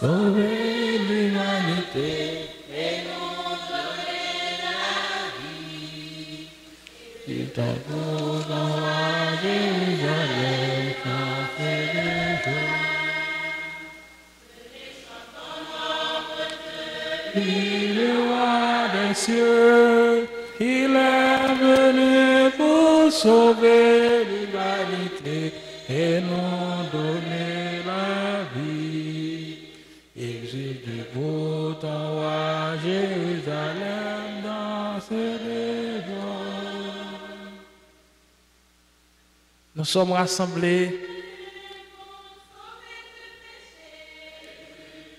sauver l'humanité et nous donner la vie. Il t'en faut à Jérusalem, chanter des jours. Il est roi des cieux, il est venu pour sauver l'humanité et nous donner la vie. Exil du beau temps à Jérusalem dans ces jours. Nous sommes rassemblés.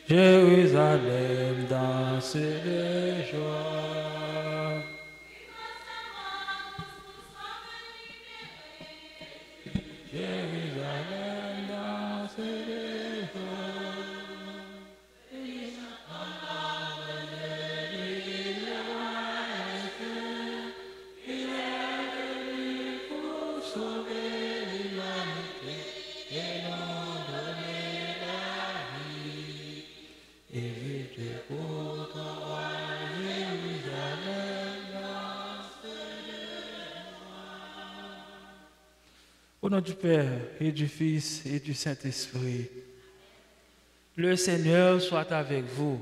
Jérusalem dans ses joies. Jérusalem dans ses joies. Il est venu pour sauver l'humanité et nous donner la vie. Et je pour toi, Jérusalem, au nom du Père et du Fils et du Saint-Esprit, le Seigneur soit avec vous.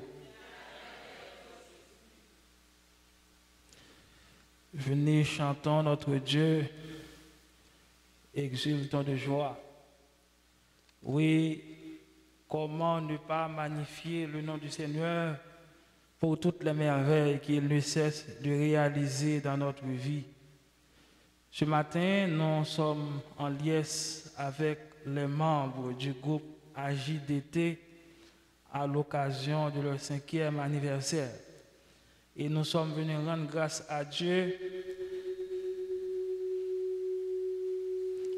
Venez, chantons notre Dieu, exultons de joie. Oui, comment ne pas magnifier le nom du Seigneur pour toutes les merveilles qu'il ne cesse de réaliser dans notre vie. Ce matin, nous sommes en liesse avec les membres du groupe AJDT à l'occasion de leur 5e anniversaire. Et nous sommes venus rendre grâce à Dieu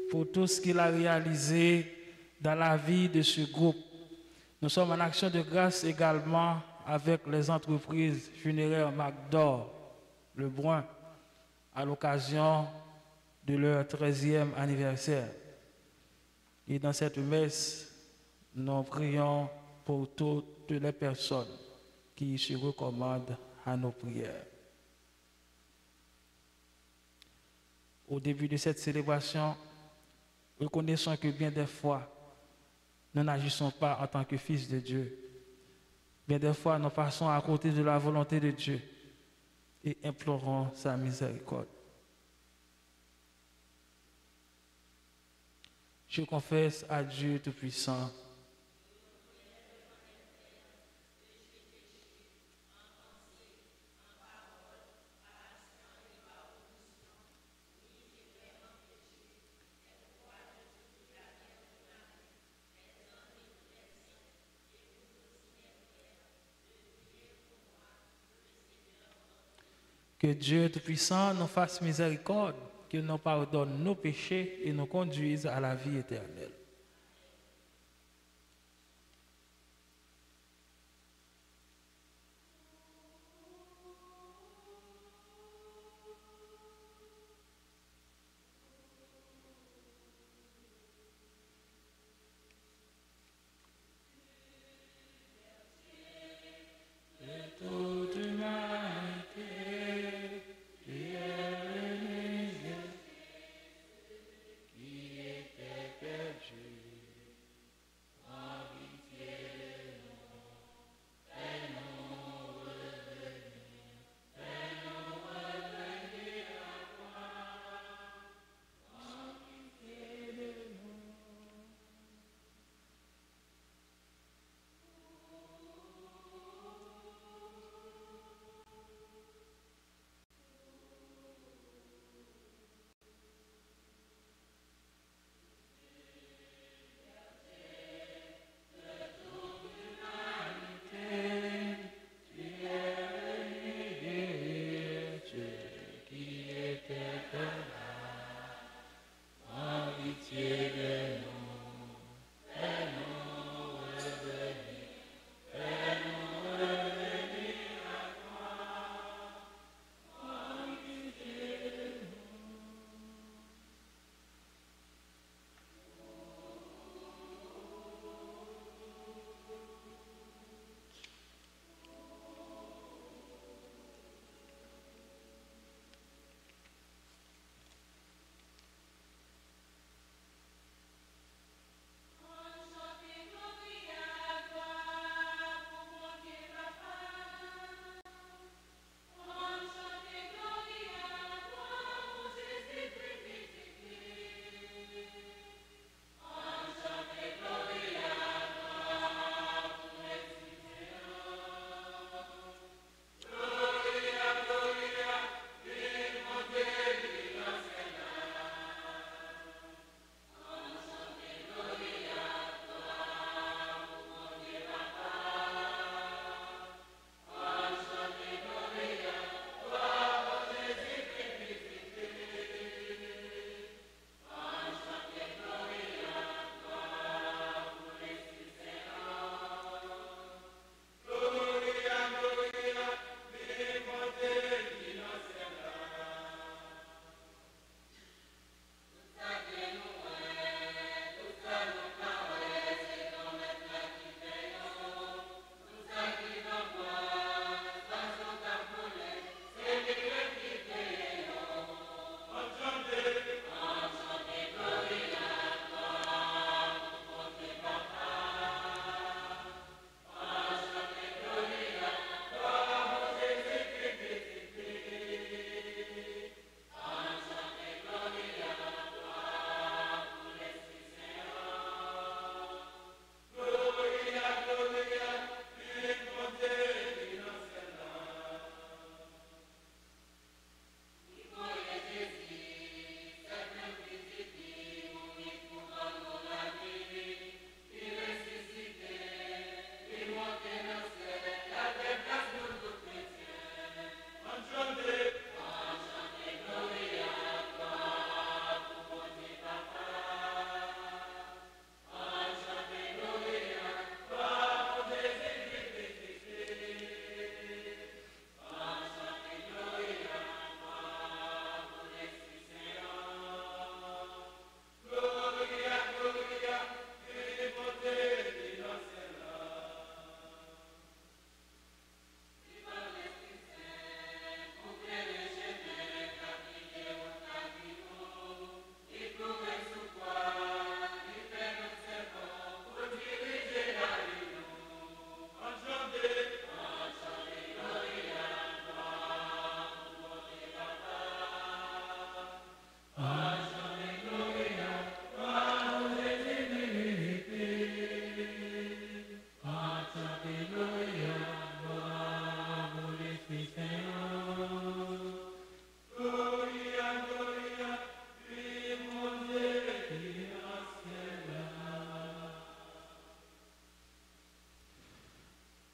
pour tout ce qu'il a réalisé dans la vie de ce groupe. Nous sommes en action de grâce également avec les entreprises funéraires MacDor, Le Brun, à l'occasion de leur 13e anniversaire. Et dans cette messe, nous prions pour toutes les personnes qui se recommandent à nos prières. Au début de cette célébration, reconnaissons que bien des fois, nous n'agissons pas en tant que fils de Dieu. Bien des fois, nous passons à côté de la volonté de Dieu et implorons sa miséricorde. Je confesse à Dieu Tout-Puissant que Dieu Tout-Puissant nous fasse miséricorde, qu'il nous pardonne nos péchés et nous conduise à la vie éternelle.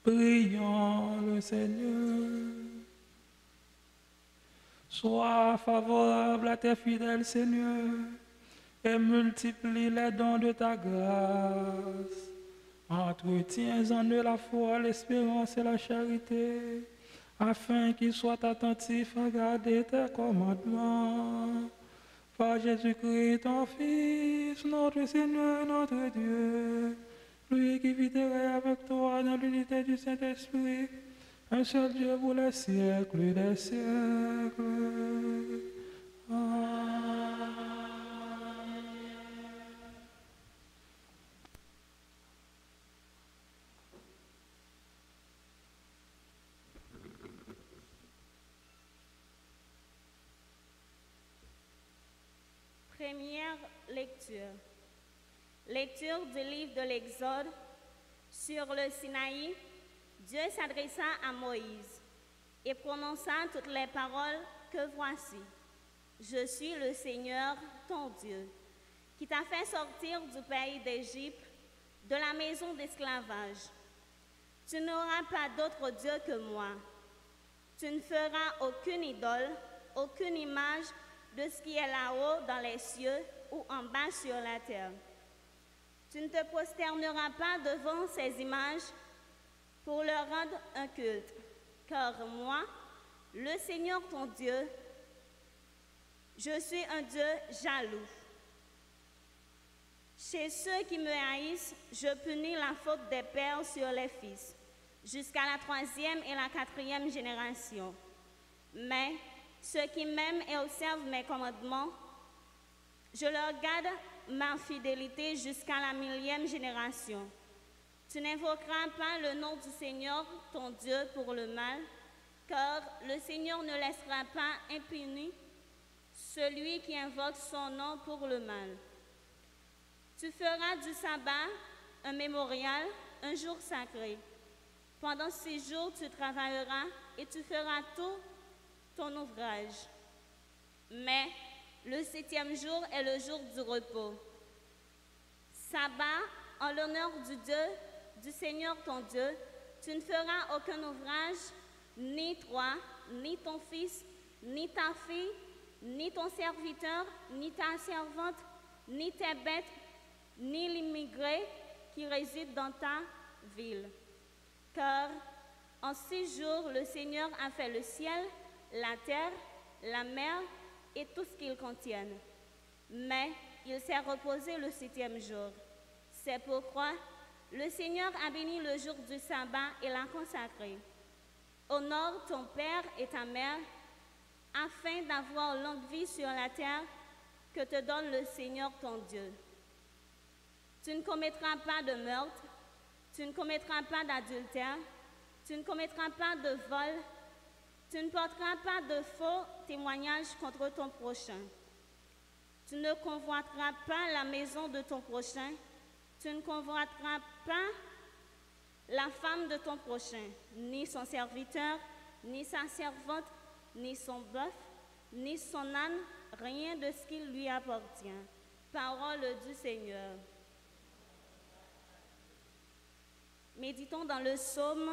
Prions le Seigneur. Sois favorable à tes fidèles, Seigneur, et multiplie les dons de ta grâce. Entretiens en eux la foi, l'espérance et la charité, afin qu'ils soient attentifs à garder tes commandements. Par Jésus-Christ, ton Fils, notre Seigneur, notre Dieu, lui qui vit et règne avec toi dans l'unité du Saint-Esprit, un seul Dieu pour les siècles des siècles. Amen. Première lecture. Lecture du livre de l'Exode. Sur le Sinaï, Dieu s'adressa à Moïse et prononça toutes les paroles que voici. Je suis le Seigneur, ton Dieu, qui t'a fait sortir du pays d'Égypte, de la maison d'esclavage. Tu n'auras pas d'autre Dieu que moi. Tu ne feras aucune idole, aucune image de ce qui est là-haut dans les cieux ou en bas sur la terre. Tu ne te prosterneras pas devant ces images pour leur rendre un culte, car moi, le Seigneur ton Dieu, je suis un Dieu jaloux. Chez ceux qui me haïssent, je punis la faute des pères sur les fils, jusqu'à la 3e et la 4e génération. Mais ceux qui m'aiment et observent mes commandements, je leur garde ma fidélité jusqu'à la 1000e génération. Tu n'invoqueras pas le nom du Seigneur, ton Dieu, pour le mal, car le Seigneur ne laissera pas impuni celui qui invoque son nom pour le mal. Tu feras du sabbat un mémorial, un jour sacré. Pendant 6 jours, tu travailleras et tu feras tout ton ouvrage. Mais le 7e jour est le jour du repos. Sabbat, en l'honneur du Dieu, du Seigneur ton Dieu, tu ne feras aucun ouvrage, ni toi, ni ton fils, ni ta fille, ni ton serviteur, ni ta servante, ni tes bêtes, ni l'immigré qui réside dans ta ville. Car en 6 jours, le Seigneur a fait le ciel, la terre, la mer et tout ce qu'ils contiennent. Mais il s'est reposé le 7e jour. C'est pourquoi le Seigneur a béni le jour du sabbat et l'a consacré. Honore ton père et ta mère, afin d'avoir longue vie sur la terre que te donne le Seigneur ton Dieu. Tu ne commettras pas de meurtre, tu ne commettras pas d'adultère, tu ne commettras pas de vol, tu ne porteras pas de faux témoignages contre ton prochain. Tu ne convoiteras pas la maison de ton prochain, tu ne convoiteras pas la femme de ton prochain, ni son serviteur, ni sa servante, ni son bœuf, ni son âne, rien de ce qui lui appartient. Parole du Seigneur. Méditons dans le psaume,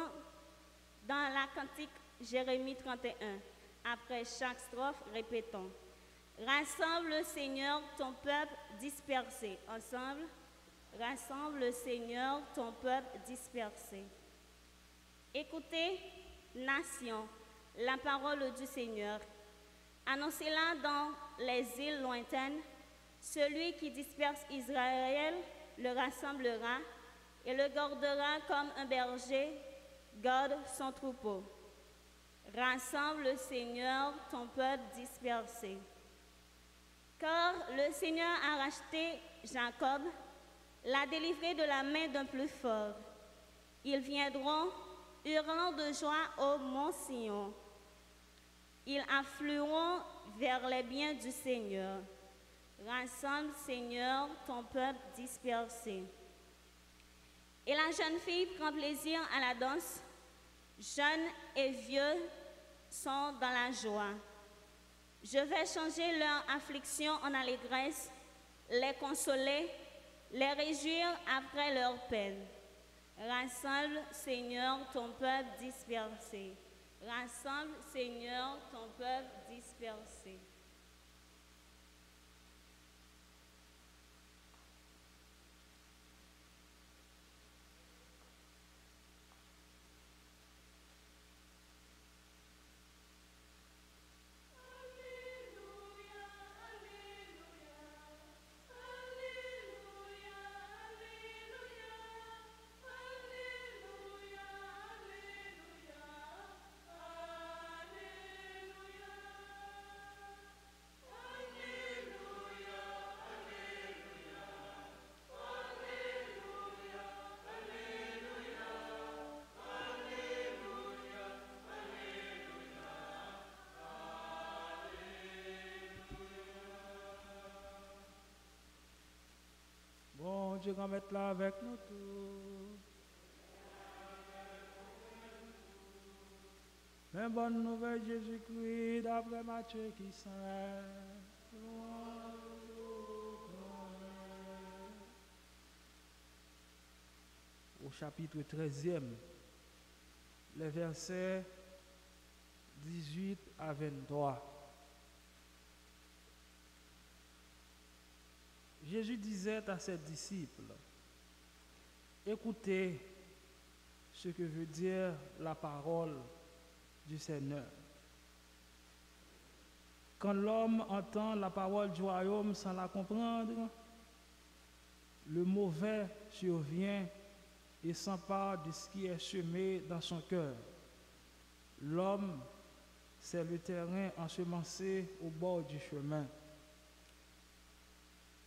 dans la cantique Jérémie 31. Après chaque strophe, répétons. Rassemble, Seigneur, ton peuple dispersé. Ensemble, rassemble, Seigneur, ton peuple dispersé. Écoutez, nation, la parole du Seigneur. Annoncez-la dans les îles lointaines. Celui qui disperse Israël le rassemblera et le gardera comme un berger garde son troupeau. Rassemble, Seigneur, ton peuple dispersé. Car le Seigneur a racheté Jacob, l'a délivré de la main d'un plus fort. Ils viendront, hurlant de joie au mont Sion. Ils afflueront vers les biens du Seigneur. Rassemble, Seigneur, ton peuple dispersé. Et la jeune fille prend plaisir à la danse. Jeunes et vieux sont dans la joie. Je vais changer leur affliction en allégresse, les consoler, les réjouir après leur peine. Rassemble, Seigneur, ton peuple dispersé. Rassemble, Seigneur, ton peuple dispersé. Bon Dieu, qu'on mette là avec nous tous. Mais bonne nouvelle, Jésus-Christ, d'après Matthieu qui saint. Au chapitre 13e, les versets 18 à 23. Jésus disait à ses disciples, écoutez ce que veut dire la parole du Seigneur. Quand l'homme entend la parole du royaume sans la comprendre, le mauvais survient et s'empare de ce qui est semé dans son cœur. L'homme, c'est le terrain ensemencé au bord du chemin.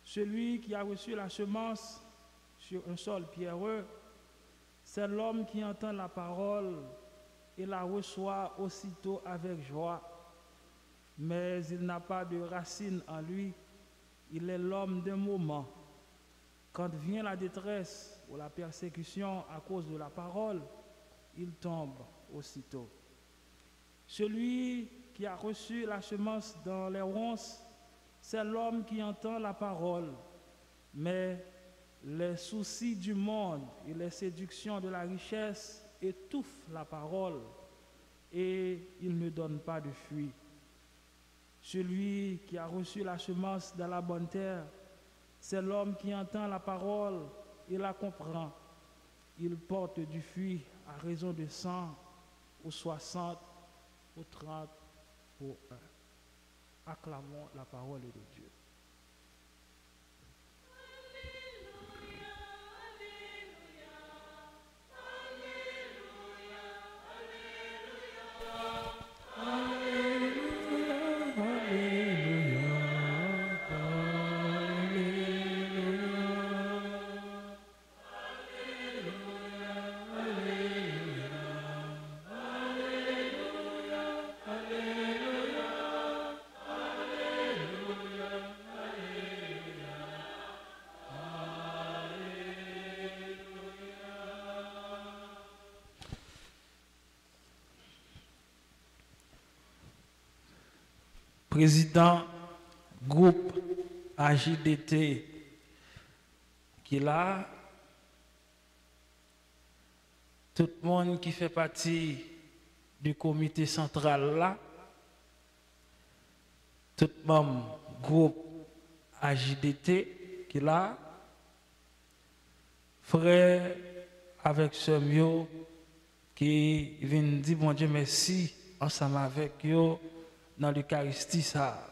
Celui qui a reçu la semence sur un sol pierreux, c'est l'homme qui entend la parole et la reçoit aussitôt avec joie. Mais il n'a pas de racine en lui, il est l'homme d'un moment. Quand vient la détresse ou la persécution à cause de la parole, il tombe aussitôt. Celui qui a reçu la semence dans les ronces, c'est l'homme qui entend la parole, mais les soucis du monde et les séductions de la richesse étouffent la parole et il ne donne pas de fruit. Celui qui a reçu la semence dans la bonne terre, c'est l'homme qui entend la parole et la comprend. Il porte du fruit à raison de 100 ou 60 ou 30 ou 1. Acclamons la parole de Dieu. Président groupe AJDT qui là, tout le monde qui fait partie du comité central là, tout le monde groupe AJDT qui là, frère avec ce mieux qui vient dire bon Dieu merci ensemble avec eux dans l'Eucharistie ça.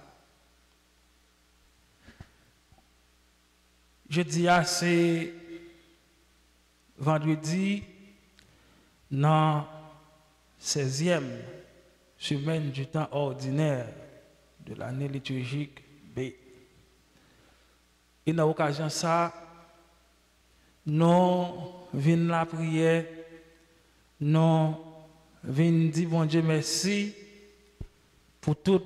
Je dis c'est vendredi dans 16e semaine du temps ordinaire de l'année liturgique B. Et dans l'occasion ça, nous venons la prière, nous venons dire bon Dieu merci pour toute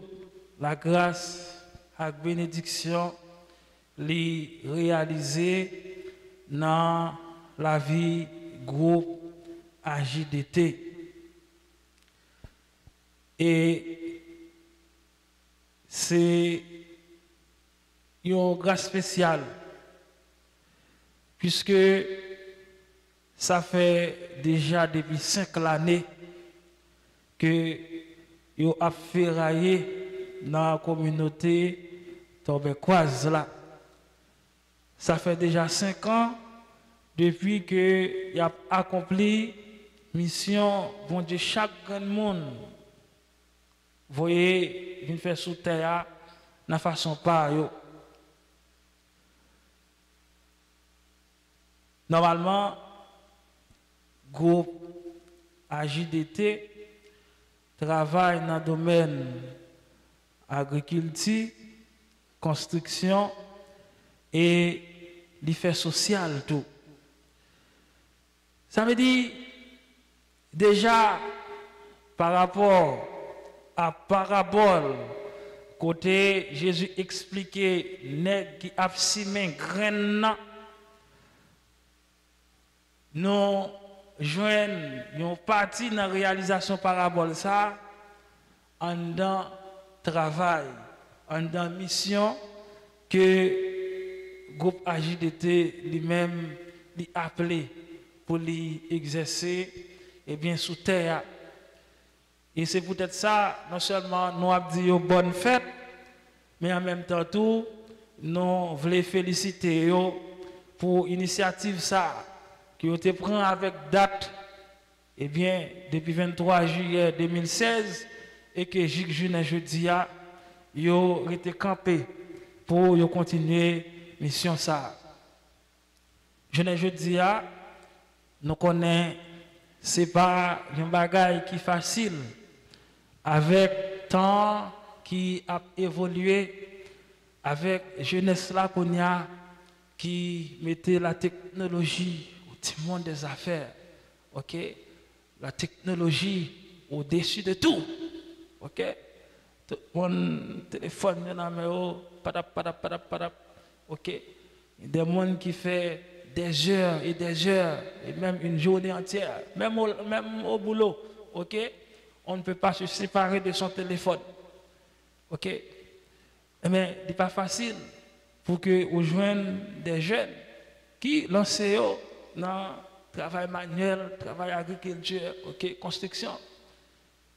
la grâce et la bénédiction les réalisées dans la vie groupe AJDT. Et c'est une grâce spéciale puisque ça fait déjà depuis 5 années que yo a ferraillé dans la communauté torbécoise là. Ça fait déjà 5 ans depuis que y a accompli mission bon Dieu chaque grand monde. Voyez, vient faire sous terre de façon pas yo. Normalement, groupe AJDT travaille dans le domaine agriculture, construction et l'effet social tout. Ça veut dire déjà par rapport à parabole côté Jésus expliquait nèg qui a simé graine nous joignent une partie dans la réalisation parabole ça en dans travail en dans mission que groupe AJDT lui-même lui appelé pour lui exercer et bien sous terre. Et c'est peut-être ça, non seulement nous avons dit bonne fête, mais en même temps tout, nous voulons féliciter pour l'initiative ça, qui ont été pris avec date, eh bien, depuis 23 juillet 2016, et que Jacques Junin jeudi a, ont été campés pour continuer mission ça. Junin jeudi a, nous connaissons, c'est pas un bagage qui est facile. Avec temps qui a évolué, avec jeunesse là qu'on y a, qui mettait la technologie au monde des affaires, ok? La technologie au-dessus de tout, ok? Mon téléphone, ok? Des gens qui font des heures, et même une journée entière, même au boulot, ok? On ne peut pas se séparer de son téléphone. OK? Mais ce n'est pas facile pour que vous joignent des jeunes qui lancent dans le travail manuel, travail agriculture, OK, construction.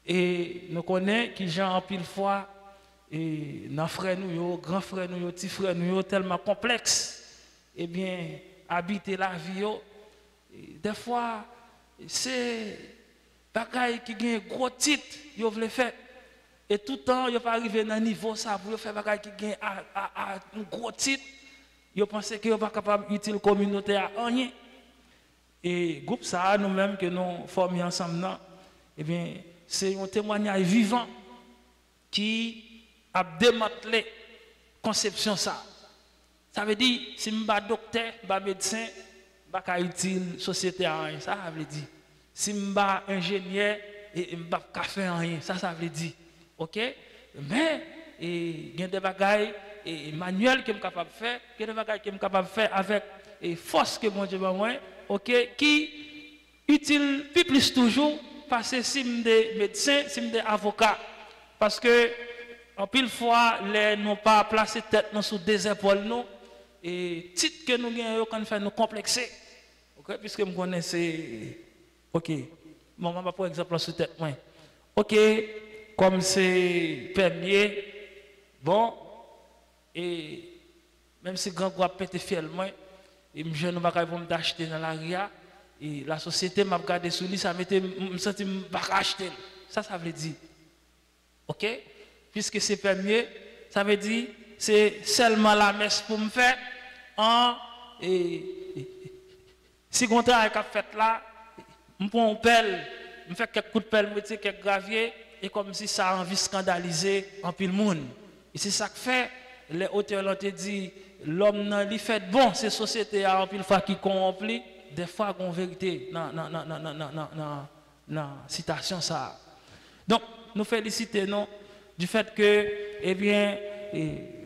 Et nous connaissons qui gens en pile fois, et nos frères nous, grands frères nous, petits frères nous, tellement complexes, eh bien, habiter la vie, des fois, c'est bagaille qui gagne gros titre, yo veulent faire et tout le temps yo pas arriver dans niveau ça pour faire bagaille qui gagne à un gros titre, yo pensent que yo pas capable utile communauté à rien. Et groupe ça nous mêmes que nous formons ensemble là, eh bien c'est un témoignage vivant qui a démantelé conception ça. Ça veut dire si je suis docteur, je suis médecin, je pas utile société à rien, ça veut dire. Si je suis ingénieur, je ne peux pas faire rien. Ça veut dire. OK? Mais il y a des bagailles manuels que je suis capable de faire, il y a des bagailles que je suis capable de faire avec force que mon Dieu m'a moi, OK? Qui utile plus toujours parce que si je suis médecin, si je suis avocat. Parce que, en pile fois, les n'ont pas placé tête sous des épaules, nous, et titre que nous gagnons quand nous faisons nous complexer. OK? Puisque je connais c'est. OK. Bon, on va par exemple sur tête. OK. Comme c'est premier, bon, et même si grand groupe pété fiel, et je ne vais pas acheter dans la RIA, et la société m'a regardé sur lui, ça me senti pas acheter. Ça veut dire. OK? Puisque c'est premier, ça veut dire c'est seulement la messe pour me faire si on travail qu'a fait là, je prends une pelle, je fais quelques coups de pelle, je mets quelques graviers, et comme si ça a envie de scandaliser en pile monde. Et c'est ça que fait, les auteurs l'ont dit, l'homme n'a li fait bon, ces sociétés en pile fois qui corrompent, des fois qu'on vérité dans citation ça. Donc, nous félicitons du fait que, eh bien,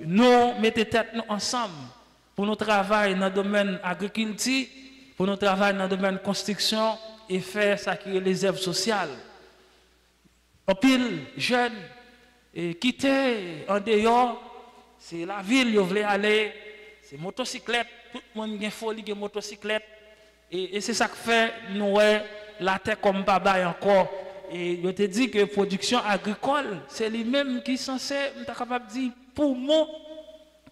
nous mettons tête nous ensemble pour notre travail dans le domaine agriculture, pour notre travail dans le domaine construction et faire ça qui est les œuvres sociales. En pile, jeunes, quitter en dehors, c'est la ville, ils veulent aller, c'est motocyclette, tout le monde a folie de motocyclette, Et c'est ça que fait nous la terre comme pas bail encore. Et je te dis que production agricole, c'est lui-même qui est censé, on est capable de dire, pour mon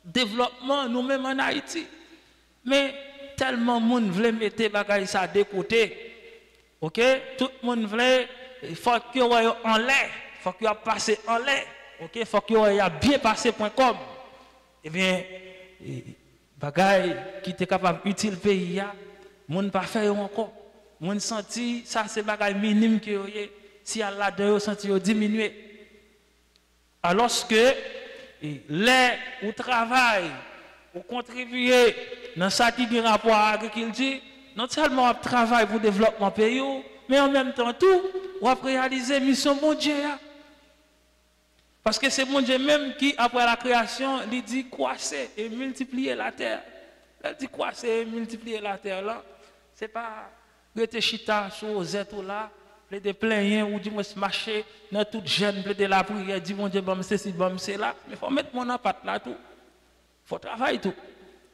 développement, nous-mêmes en Haïti. Mais tellement de monde veut mettre bagay ça de côté. OK? Tout le monde veut, il faut qu'il y ait en l'air, il faut qu'il y ait passé en l'air. OK? Il faut qu'il y ait bien passé.com. Eh bien, bagay qui est capable utile pays, monde pas faire encore. Monde senti ça c'est bagay minime que si Allah de senti diminuer. Alors que les ou travail ou contribuer dans ça qui a rapport à l'agriculture, non seulement on travaille pour le développement pays, mais en même temps tout, on réaliser mission mon Dieu. Parce que c'est mon Dieu même qui, après la création, il dit croissez et multiplier la terre. Il dit croissez et multiplier la terre là. C'est pas rester chita sur aux êtres là, de plaigner ou du moins marcher dans toute jeune, de la prière, dit mon Dieu, bon, c'est là. Mais il faut mettre mon impact là tout. Il faut travailler tout.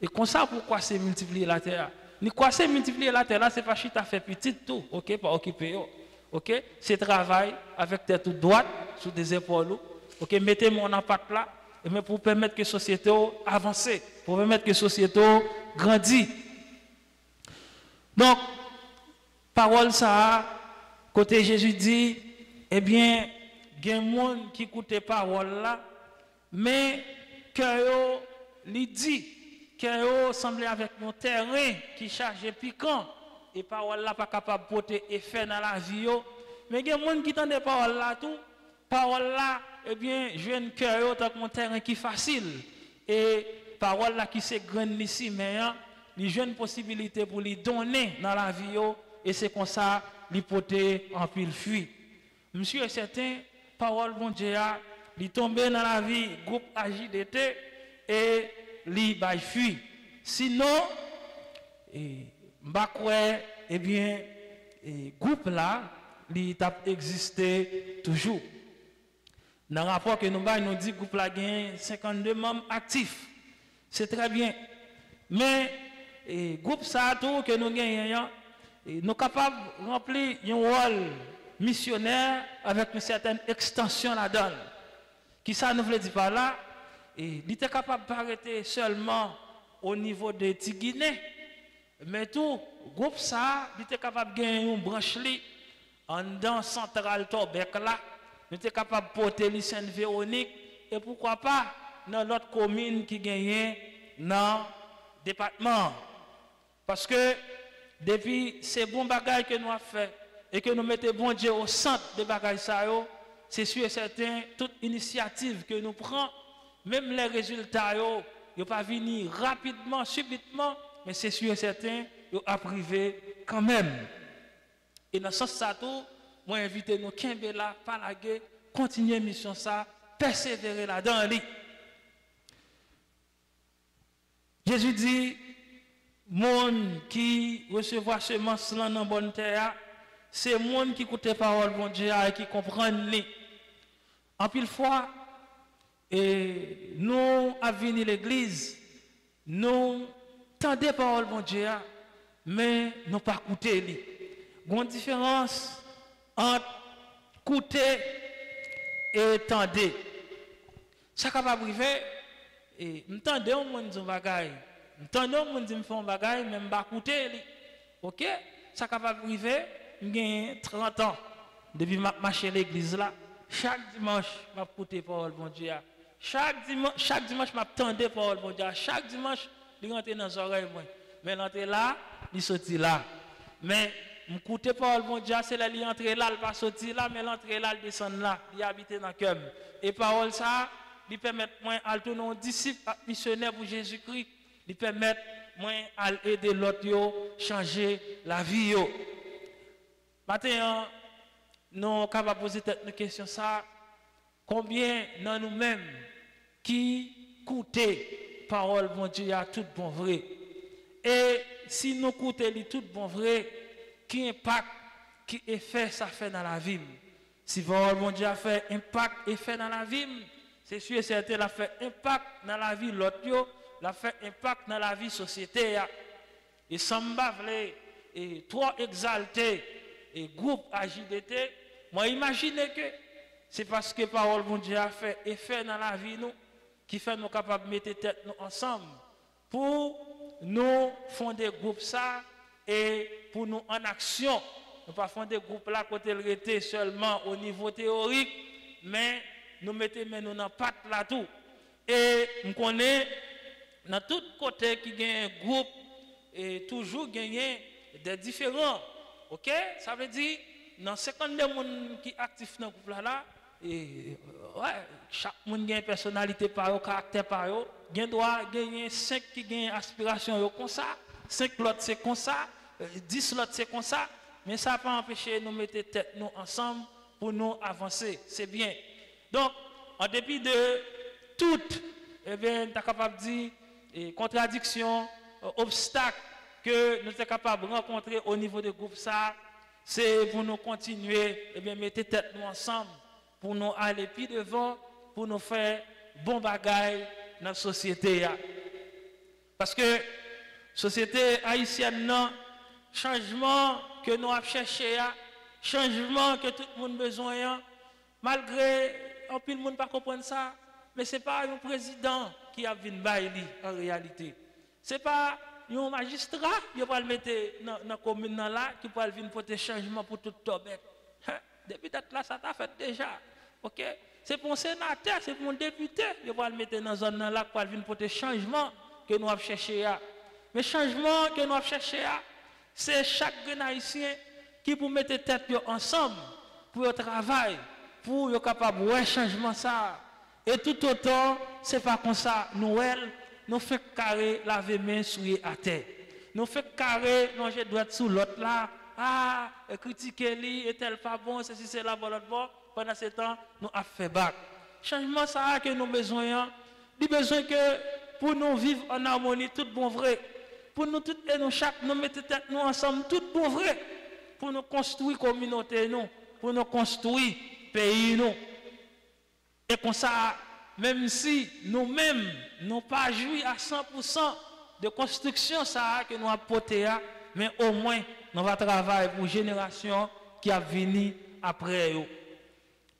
Et comme ça, pourquoi c'est multiplier la terre? Ni quoi c'est multiplier la terre là, c'est pas chita fait petit tout, ok, pas occupé. Ok, c'est travail avec tête toute droite, sous des épaules. Ok, mettez mon impact là, mais pour permettre que la société avance, pour permettre que la société grandisse. Donc, parole ça, côté Jésus dit, eh bien, il y a des gens qui écoutent parole là, mais que lui dit, que semble avec mon terrain qui charge piquant, et parole là pas capable de porter effet dans la vie, mais il y a des gens qui entendent parole là tout, parole là, eh bien, je viens de cœur tant que mon terrain qui est facile, et parole là qui c'est grande ici, mais il y a une possibilité pour lui donner dans la vie, et c'est comme ça, lui porter en pile fuit. Monsieur est certain, parole bon Dieu, il tombe dans la vie, groupe AJDT, et lui bail fuit. Sinon, eh bien, groupe là, il a existé toujours. Dans le rapport que nous avons, nous dit que le groupe a 52 membres actifs. C'est très bien. Mais le groupe ça, tout que nous gagnons, nous sommes capables de remplir un rôle missionnaire avec une certaine extension là-dedans. Qui ça nous veut dire par là? Il était capable d'arrêter seulement au niveau de Tigine. Mais tout, le groupe ça, il était capable de gagner une branche en dans central Torbec là. Nous sommes capables de porter les Sainte-Véronique et pourquoi pas dans l'autre commune qui gagne dans le département. Parce que depuis ces bons bagages que nous avons fait et que nous mettons bon Dieu au centre des bagages, c'est sûr et certain, toute initiative que nous prenons, même les résultats, ils ne pas venir rapidement, subitement, mais c'est sûr et certain, ils ont privé quand même. Et dans ce sens, ça tout, moi, invite nous, Kimbela, Palague, continuer mission ça, persévérer là-dedans. Jésus dit, monde qui recevra semence dans la bonne terre, c'est monde qui écoute parole bon Dieu et qui comprend. En pile fois, et nous avons venu l'église, nous tendons parole bon Dieu, mais nous pas écouter lui. Il y a une différence entre écouter et tendre. Ça capable arriver et m'tendez on monde dire bagaille. M'tendez on monde dire font bagaille même pas écouter lui. OK? Ça capable arriver, j'ai 30 ans depuis m'a marcher l'église là. Chaque dimanche m'a écouter parole bon Dieu. Chaque dimanche m'a tendre parole bon Dieu. Chaque dimanche il rentre dans les oreilles moi. Mais l'entrée là, il sorti là. Mais m'écouter parole bon Dieu, c'est là il entre là, il pas sortir là, mais l'entrée là, il descend là, il habite dans cœur. Et parole ça, il permet moi à tourner disciple missionnaire pour Jésus-Christ, il permet moi à aider l'autre yo changer la vie yo. Maintenant, nous capable poser une question ça, combien dans nous-mêmes qui écouter parole bon Dieu à tout bon vrai. Et si nous écoutons tout bon vrai, qui impact, qui effet ça fait dans la vie. Si parole bon Dieu a fait impact, effet dans la vie, c'est sûr et certain, la fait impact dans la vie l'autre, la fait impact dans la vie société. Et sans me bavler, et trop exalté et groupe AJDT, moi imaginez que c'est parce que parole bon Dieu a fait effet dans la vie nous qui fait nous capables de mettre tête nous ensemble pour nous fonder groupe ça et pour nous en action. Nous pas fonder groupe là côté le était seulement au niveau théorique, mais nous mettons nous dans patte là tout. Et nous connaissons dans tout côté qui gagne un groupe et toujours gagner des différents. OK? Ça veut dire dans 52 personnes qui sont actifs dans le groupe là, et ouais, chaque monde a une personnalité par eux, caractère par eux. Il doit gagner 5 qui gagnent aspiration comme ça, 5 l'autre c'est comme ça, 10 l'autre c'est comme ça. Mais ça n'a pas empêché de nous mettre tête nous ensemble pour nous avancer. C'est bien. Donc, en dépit de toutes, eh bien, tu es capable de dire contradictions, obstacles que nous sommes capables de rencontrer au niveau du groupe ça, c'est pour nous continuer, eh bien, mettre tête nous ensemble, pour nous aller plus devant, pour nous faire bon bagaille dans la société. Parce que la société haïtienne, non, changement que nous avons cherché, changement que tout le monde a besoin, malgré un peu de monde ne pas comprendre ça, mais ce n'est pas un président qui a vu en réalité. Ce n'est pas un magistrat qui va le mettre dans la commune là, qui va venir porter changement pour tout le monde. Depuis date là, ça t'a fait déjà. OK? C'est pour un sénateur, c'est pour un député, qui va le mettre dans la zone là, qui va venir porter changement que nous avons cherché. Mais changement que nous avons cherché, c'est chaque haïtien qui peut mettre tête ensemble pour le travail, pour être capable de voir changement ça. Et tout autant, ce n'est pas comme ça. Nous faisons carré laver main sur à terre. Nous faisons carré manger droit sous l'autre là. Ah, critiquer lui, est-elle pas bon, ceci, c'est là, bon, l'autre bon. Pendant ce temps, nous avons fait bac. Changement ça que nous avons besoin. Nous avons besoin que pour nous vivre en harmonie, tout bon vrai. Pour nous tous et nous chaque, nous mettons tête nous ensemble, tout bon vrai. Pour nous construire communauté nous, pour nous construire pays nous. Et comme ça, même si nous-mêmes, nous pas joui à 100% de construction ça que nous avons porté, mais au moins, nous allons travailler pour une génération qui a venu après eux.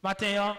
Maintenant,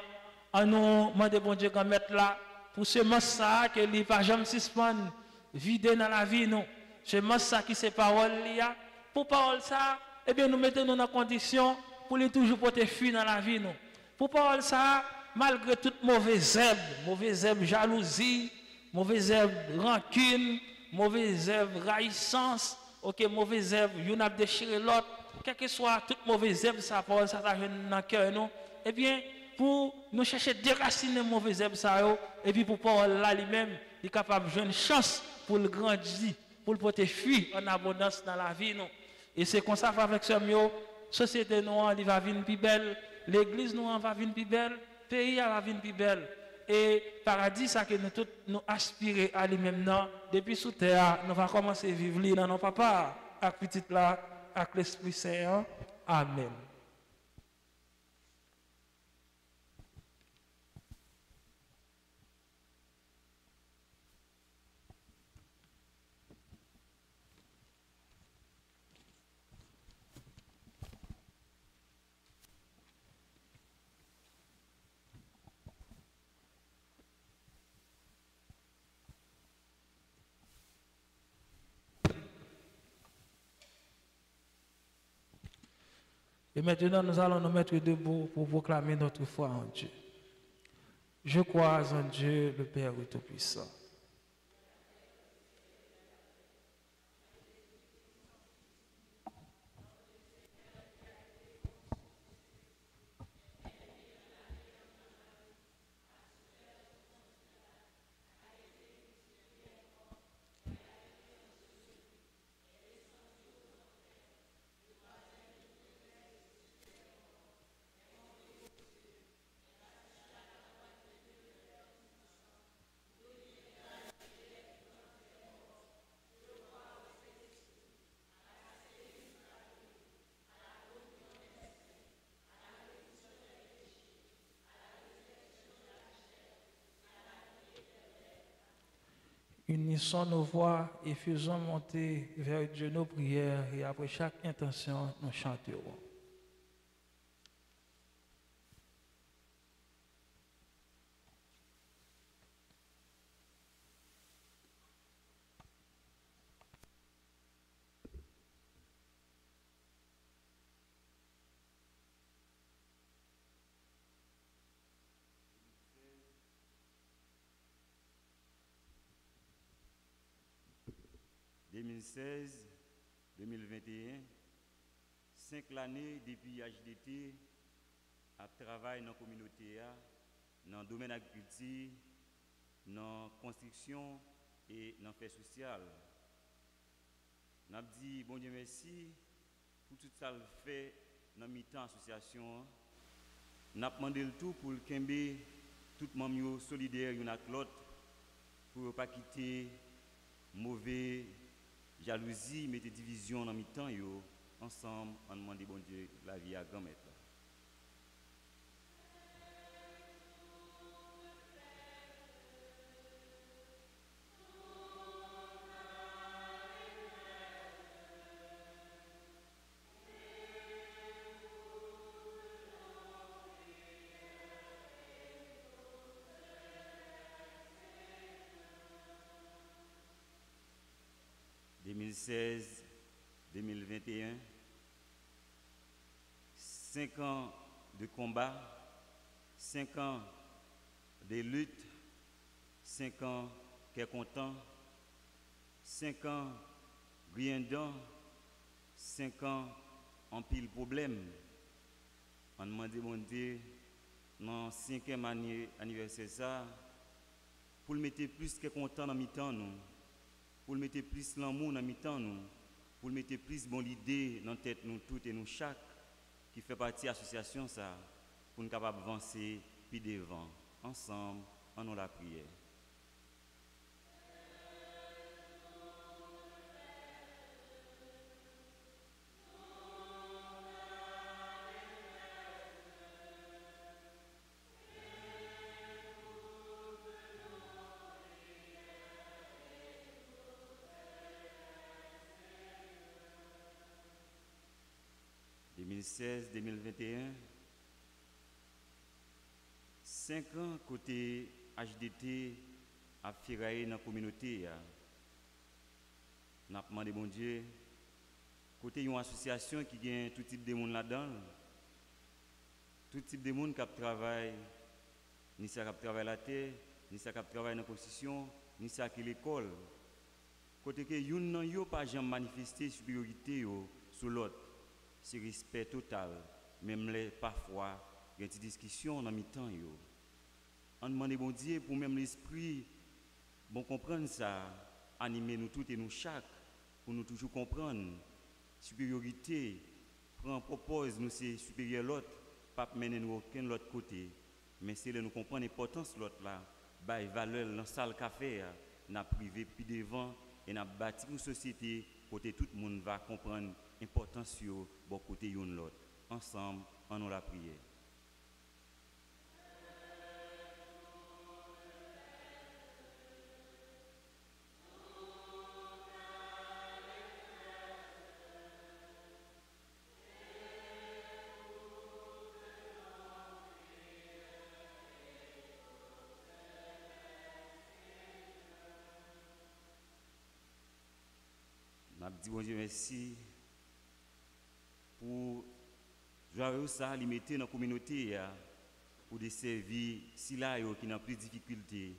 on nous demande bon Dieu qu'on mette là, pour ce ça que les pas jamais suspendre, vider dans la vie nous. Ce ça qui c'est parole là, pour parole ça, eh bien nous mettons nous dans condition pour les toujours porter fuir dans la vie nous. Pour parole ça, malgré toute mauvaise herbe, jalousie, mauvaise herbe, rancune, mauvaise herbe, raïssance, ok, mauvaise herbe, y'en a déchiré l'autre, quel que soit toute mauvaise herbe, ça parole ça dans le cœur nous, eh bien pour nous chercher déraciner mauvaise herbe ça et puis pour parole là lui-même, il est capable de jouer une chance pour le grandir, pour le porter fuir en abondance dans la vie nous. Et c'est comme ça avec ce mieux, société nous elle va venir plus belle, l'église nous va venir plus belle, pays va venir plus belle. Et paradis ça que nous tous nous aspirer à lui-même depuis sous terre, nous va commencer à vivre dans nos papas, avec petite là, avec l'Esprit Saint. Amen. Et maintenant, nous allons nous mettre debout pour proclamer notre foi en Dieu. Je crois en Dieu, le Père Tout-Puissant. Unissons nos voix et faisons monter vers Dieu nos prières et après chaque intention, nous chanterons. « 2016-2021, 5 l'année depuis HDT a travaillé dans la communauté, dans le domaine de l'agriculture, dans la construction et dans le fait social. Nous avons dit, bon Dieu merci, pour tout ça le fait dans le mi-temps association. Nous avons demandé le tout pour le Kembe, tout le monde solidaire l'un avec l'autre, pour ne pas quitter mauvais jalousie, mettez division dans mi-temps, ensemble, on demande bon Dieu la vie à grand-mère. « 2016-2021, 5 ans de combat, 5 ans de lutte, 5 ans qui est content, 5 ans rien dedans, 5 ans en pile problème. On demande bon Dieu, dans le 5e anniversaire, ça, pour le mettre plus que content dans mi-temps, nous. Pour le mettre plus l'amour dans mi-temps nous, pour le mettre plus bon l'idée dans la tête nous toutes et nous chaque qui fait partie de l'association ça, pour nous capables d'avancer puis devant, ensemble, en nous la prière. « 2016-2021, 5 ans côté HDT a ferraillé dans la communauté. Nous avons demandé bon Dieu, côté une association qui a tout type de monde là-dedans, tout type de monde qui travaille, ni ça qui travaille la terre, ni ça qui travaille dans la construction, ni ça qui l'école. Côté que yon nan yo pas jamais manifester supériorité sur l'autre. C'est respect total, même les parfois, il y a des discussions dans mi-temps. On demande bon Dieu pour même l'esprit, bon comprendre ça, animer nous tous et nous chaque, pour nous toujours comprendre. Supériorité, propose nous c'est supérieur l'autre, pas mener nous aucun autre côté, mais c'est là nous comprendre l'importance de l'autre là, bah valeur dans salle café, n'a privé puis devant et n'a bâti une société côté tout le monde va comprendre l'importance sur bon côté yon l'autre. Ensemble, on nous la prière. Je dis bon Dieu merci pour jouer ça, les mettre dans la communauté pour des services si là qui n'ont plus de difficultés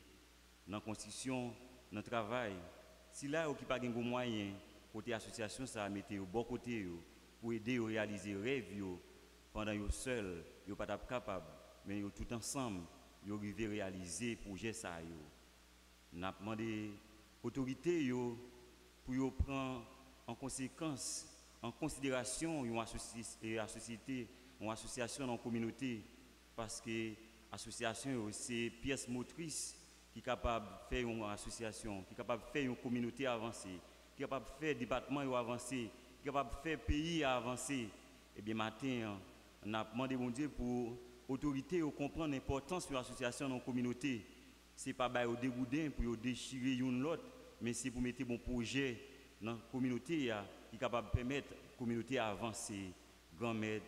dans la construction, dans le travail, si là qui n'ont pas de moyens côté association ça mettre au bon côté pour aider à réaliser rêve pendant qu'ils seuls, ils pas capable mais ils tout ensemble ils arrivent à réaliser projet ça n'a demandé autorité pour prendre en conséquence, en considération une association dans la communauté, parce que l'association c'est pièce motrice qui est capable de faire une association, qui est capable de faire une communauté avancer, qui est capable de faire un département avancer, qui est capable de faire un pays avancer. Et bien matin, on a demandé mon Dieu pour l'autorité de comprendre l'importance de l'association dans la communauté. Ce n'est pas au dégoût pour déchirer une l'autre, merci pour mettre bon projet dans la communauté qui est capable de permettre la communauté à avancer. Grand-mère,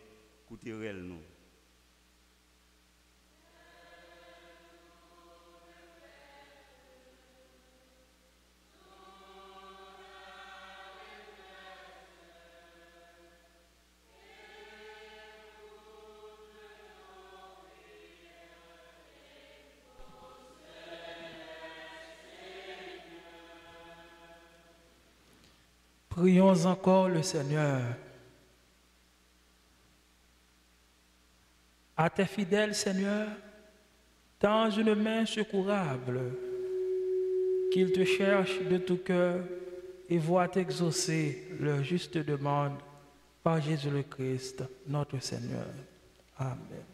écoutez nous. Prions encore le Seigneur. À tes fidèles, Seigneur, tends une main secourable, qu'ils te cherchent de tout cœur et voient exaucer leur juste demande par Jésus le Christ, notre Seigneur. Amen.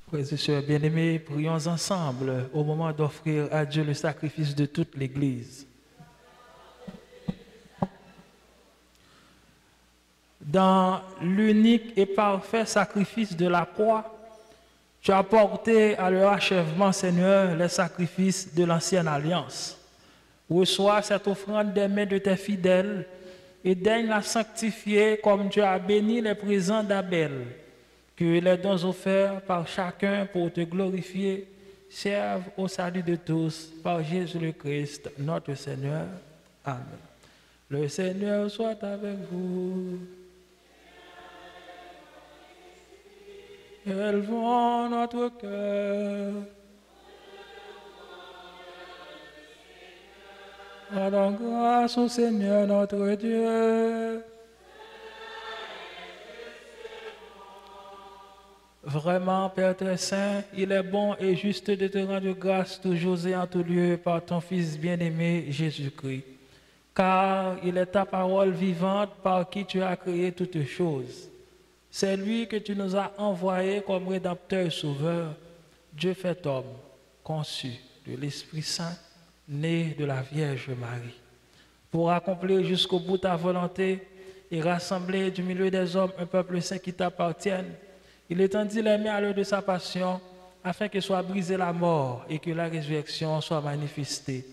Frères et sœurs bien-aimés, prions ensemble au moment d'offrir à Dieu le sacrifice de toute l'Église. Dans l'unique et parfait sacrifice de la croix, tu as porté à leur achèvement, Seigneur, les sacrifices de l'ancienne alliance. Reçois cette offrande des mains de tes fidèles et daigne la sanctifier comme tu as béni les présents d'Abel. Que les dons offerts par chacun pour te glorifier servent au salut de tous par Jésus le Christ, notre Seigneur. Amen. Le Seigneur soit avec vous. Élevons notre cœur. Rendons grâce au Seigneur notre Dieu. Vraiment, Père très saint, il est bon et juste de te rendre grâce toujours et en tout lieu par ton Fils bien-aimé Jésus-Christ. Car il est ta parole vivante par qui tu as créé toutes choses. C'est lui que tu nous as envoyé comme rédempteur et sauveur, Dieu fait homme, conçu de l'Esprit Saint, né de la Vierge Marie. Pour accomplir jusqu'au bout ta volonté et rassembler du milieu des hommes un peuple saint qui t'appartienne, il étendit les mains à l'heure de sa passion, afin que soit brisée la mort et que la résurrection soit manifestée.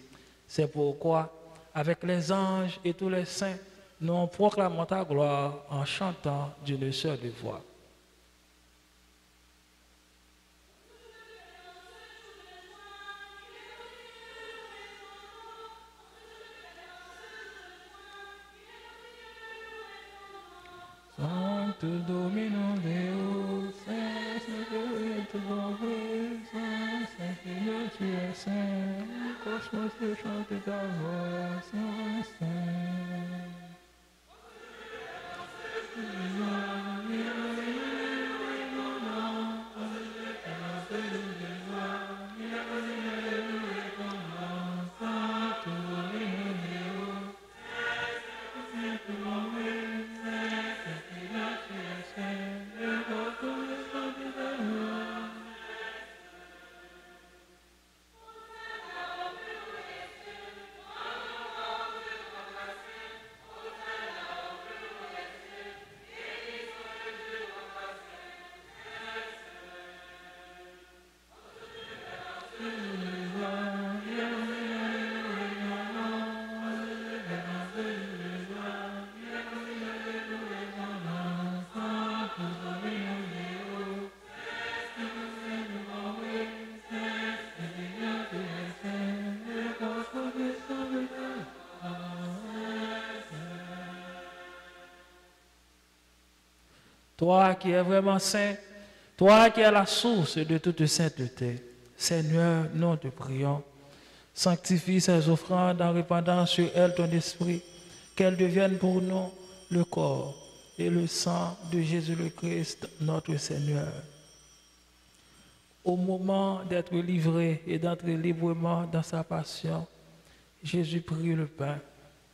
C'est pourquoi, avec les anges et tous les saints, nous proclamons ta gloire en chantant d'une seule voix. Sanctus Dominus Deus, Sanctus Dominus Deus, Seigneur tu es saint, le cosmos te chante ta voix, Saint, Saint. Toi qui es vraiment saint, toi qui es la source de toute sainteté, Seigneur, nous te prions, sanctifie ces offrandes en répandant sur elles ton esprit, qu'elles deviennent pour nous le corps et le sang de Jésus le Christ, notre Seigneur. Au moment d'être livré et d'entrer librement dans sa passion, Jésus prit le pain,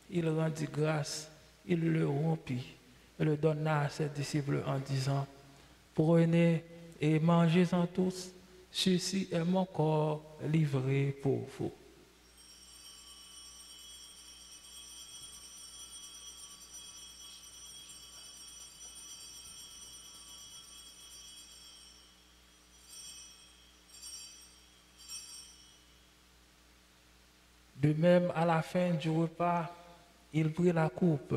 il rendit grâce, il le rompit et le donna à ses disciples en disant, prenez et mangez-en tous, ceci est mon corps livré pour vous. De même, à la fin du repas, il prit la coupe.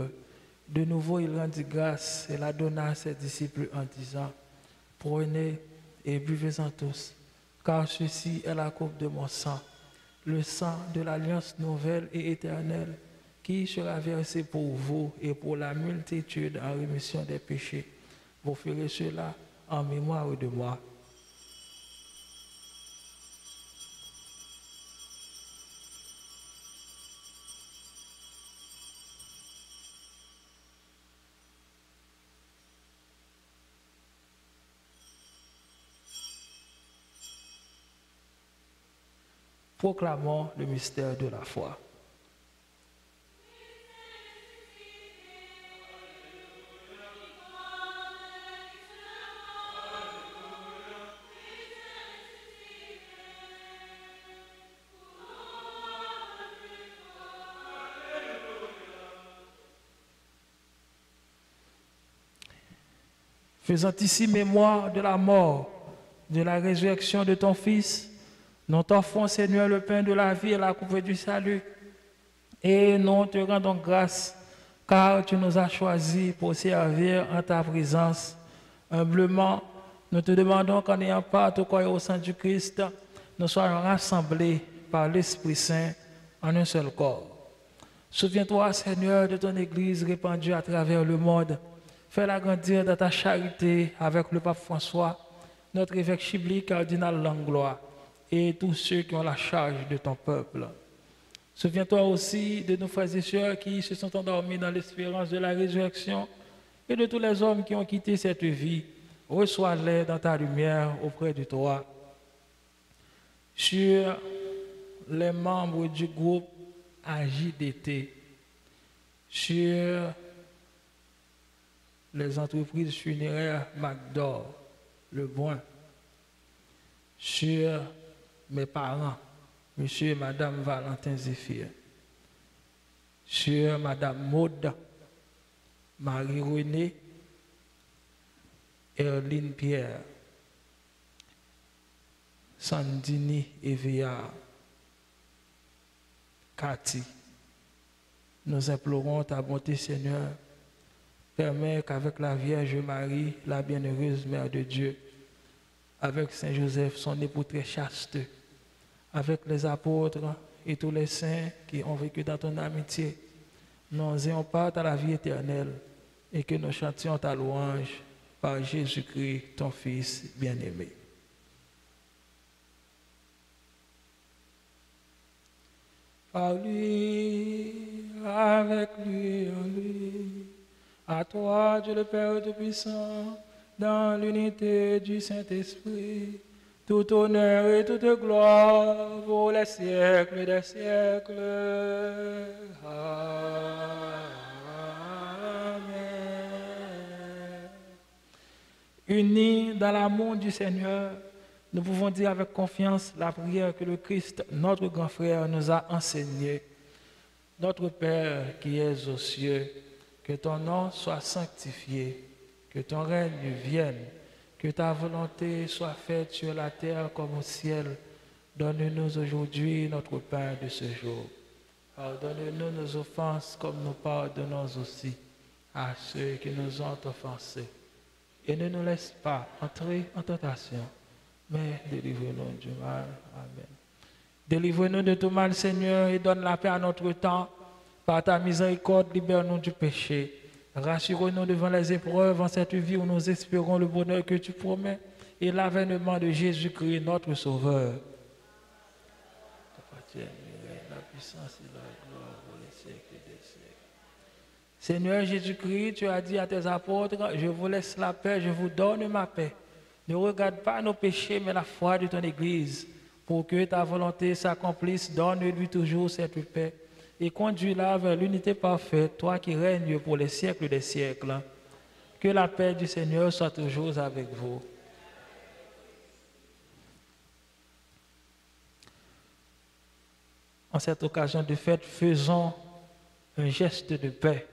De nouveau, il rendit grâce et la donna à ses disciples en disant, prenez et buvez-en tous, car ceci est la coupe de mon sang, le sang de l'alliance nouvelle et éternelle, qui sera versé pour vous et pour la multitude en rémission des péchés. Vous ferez cela en mémoire de moi. Proclamons le mystère de la foi. Faisant ici mémoire de la mort, de la résurrection de ton Fils, nous t'offrons, Seigneur, le pain de la vie et la coupe du salut. Et nous te rendons grâce, car tu nous as choisis pour servir en ta présence. Humblement, nous te demandons qu'en ayant part au corps et au sang du Christ, nous soyons rassemblés par l'Esprit Saint en un seul corps. Souviens-toi, Seigneur, de ton Église répandue à travers le monde. Fais-la grandir dans ta charité avec le pape François, notre évêque Chibli, cardinal Langlois, et tous ceux qui ont la charge de ton peuple. Souviens-toi aussi de nos frères et sœurs qui se sont endormis dans l'espérance de la résurrection et de tous les hommes qui ont quitté cette vie. Reçois-les dans ta lumière auprès de toi. Sur les membres du groupe AJDT, sur les entreprises funéraires MacDor, Le Brun, sur mes parents, monsieur et madame Valentin Zéphir, sur madame Maud, Marie-Renée, Erline Pierre, Sandini Evia, Cathy, Nous implorons ta bonté, Seigneur. Permets qu'avec la Vierge Marie, la bienheureuse Mère de Dieu, avec Saint Joseph, son époux très chaste, avec les apôtres et tous les saints qui ont vécu dans ton amitié, nous ayons part à la vie éternelle et que nous chantions ta louange par Jésus-Christ, ton Fils bien-aimé. Par lui, avec lui, en lui, à toi, Dieu le Père Tout-Puissant, dans l'unité du Saint-Esprit, tout honneur et toute gloire pour les siècles des siècles. Amen. Unis dans l'amour du Seigneur, nous pouvons dire avec confiance la prière que le Christ, notre grand frère, nous a enseignée. Notre Père qui es aux cieux, que ton nom soit sanctifié, que ton règne vienne, que ta volonté soit faite sur la terre comme au ciel. Donne-nous aujourd'hui notre pain de ce jour. Pardonne-nous nos offenses comme nous pardonnons aussi à ceux qui nous ont offensés. Et ne nous laisse pas entrer en tentation, mais délivre-nous du mal. Amen. Délivre-nous de tout mal, Seigneur, et donne la paix à notre temps. Par ta miséricorde, libère-nous du péché. Rassure-nous devant les épreuves en cette vie où nous espérons le bonheur que tu promets et l'avènement de Jésus-Christ, notre Sauveur. La puissance et la gloire pour les siècles des siècles. Seigneur Jésus-Christ, tu as dit à tes apôtres, je vous laisse la paix, je vous donne ma paix. Ne regarde pas nos péchés, mais la foi de ton Église. Pour que ta volonté s'accomplisse, donne-lui toujours cette paix. Et conduis-la vers l'unité parfaite, toi qui règnes pour les siècles des siècles. Que la paix du Seigneur soit toujours avec vous. En cette occasion de fête, faisons un geste de paix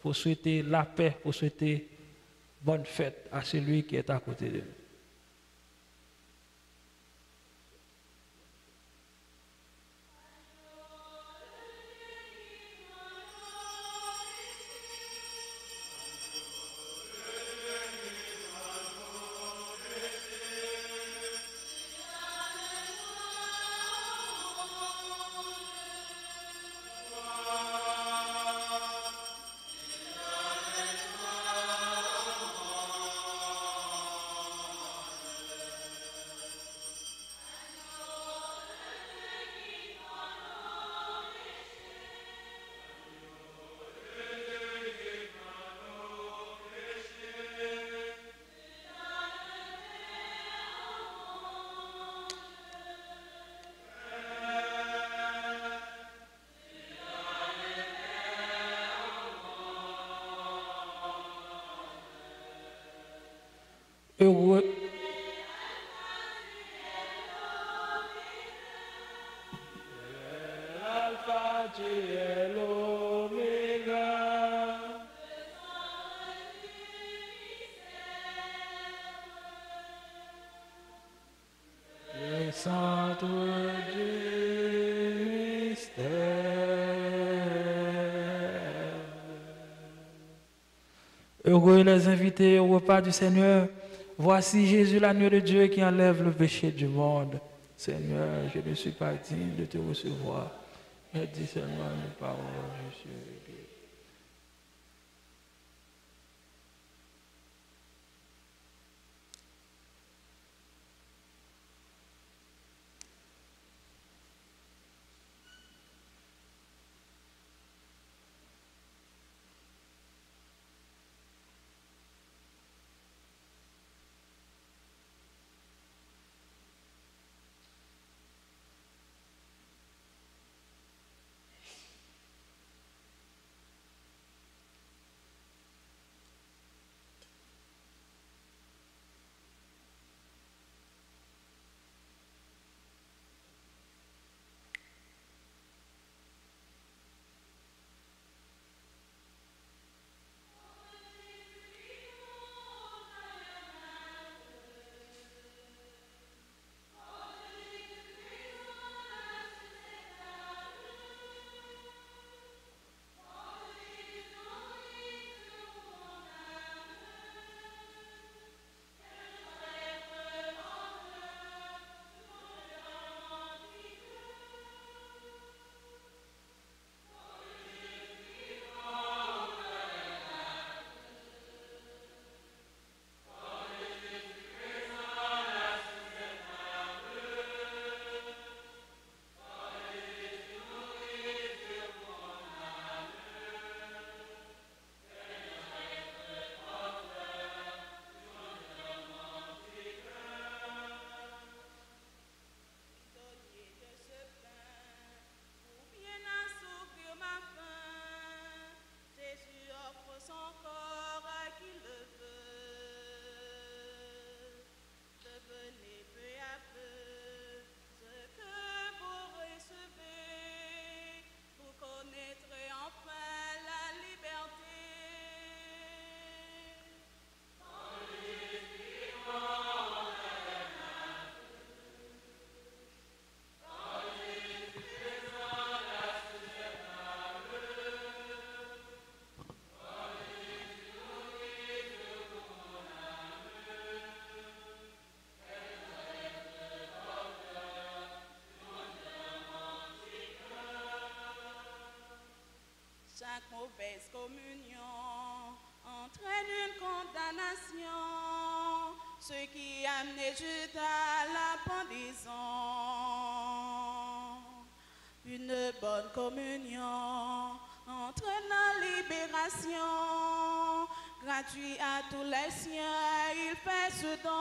pour souhaiter la paix, pour souhaiter bonne fête à celui qui est à côté de nous. Heureux. L'alpha, tu es l'oméga. Le centre du mystère. Heureux les invités au repas du Seigneur. Voici Jésus, l'agneau de Dieu qui enlève le péché du monde. Seigneur, je ne suis pas digne de te recevoir, mais dis seulement une parole, je suis guéri. mauvaise communion entraîne une condamnation, ce qui a amené Judas à la pendaison. Une bonne communion entraîne la libération, gratuit à tous les siens, il fait ce don.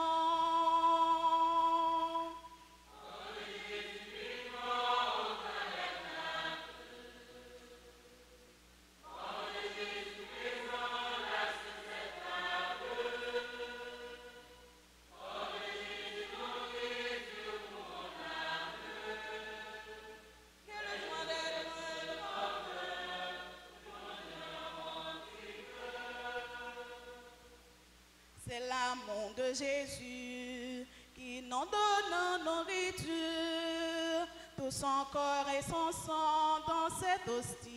C'est l'amour de Jésus qui nous donne nourriture, tout son corps et son sang dans cette hostie.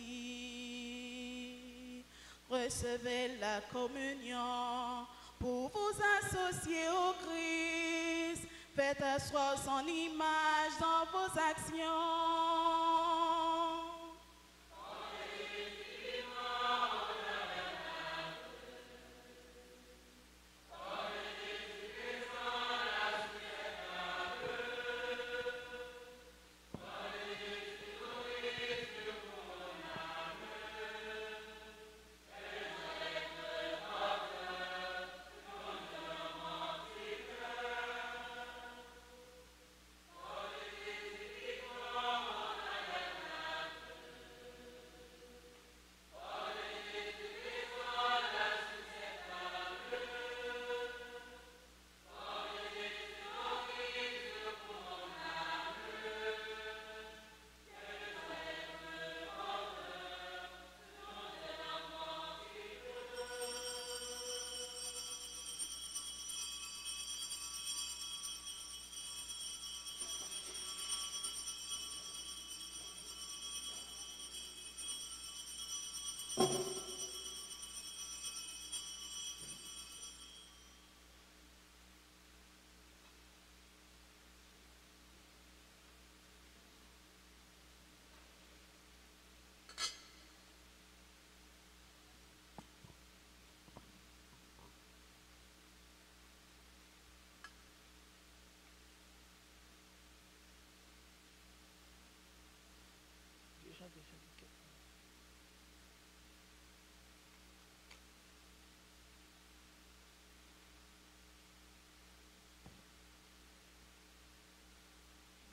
Recevez la communion pour vous associer au Christ. Faites asseoir son image dans vos actions.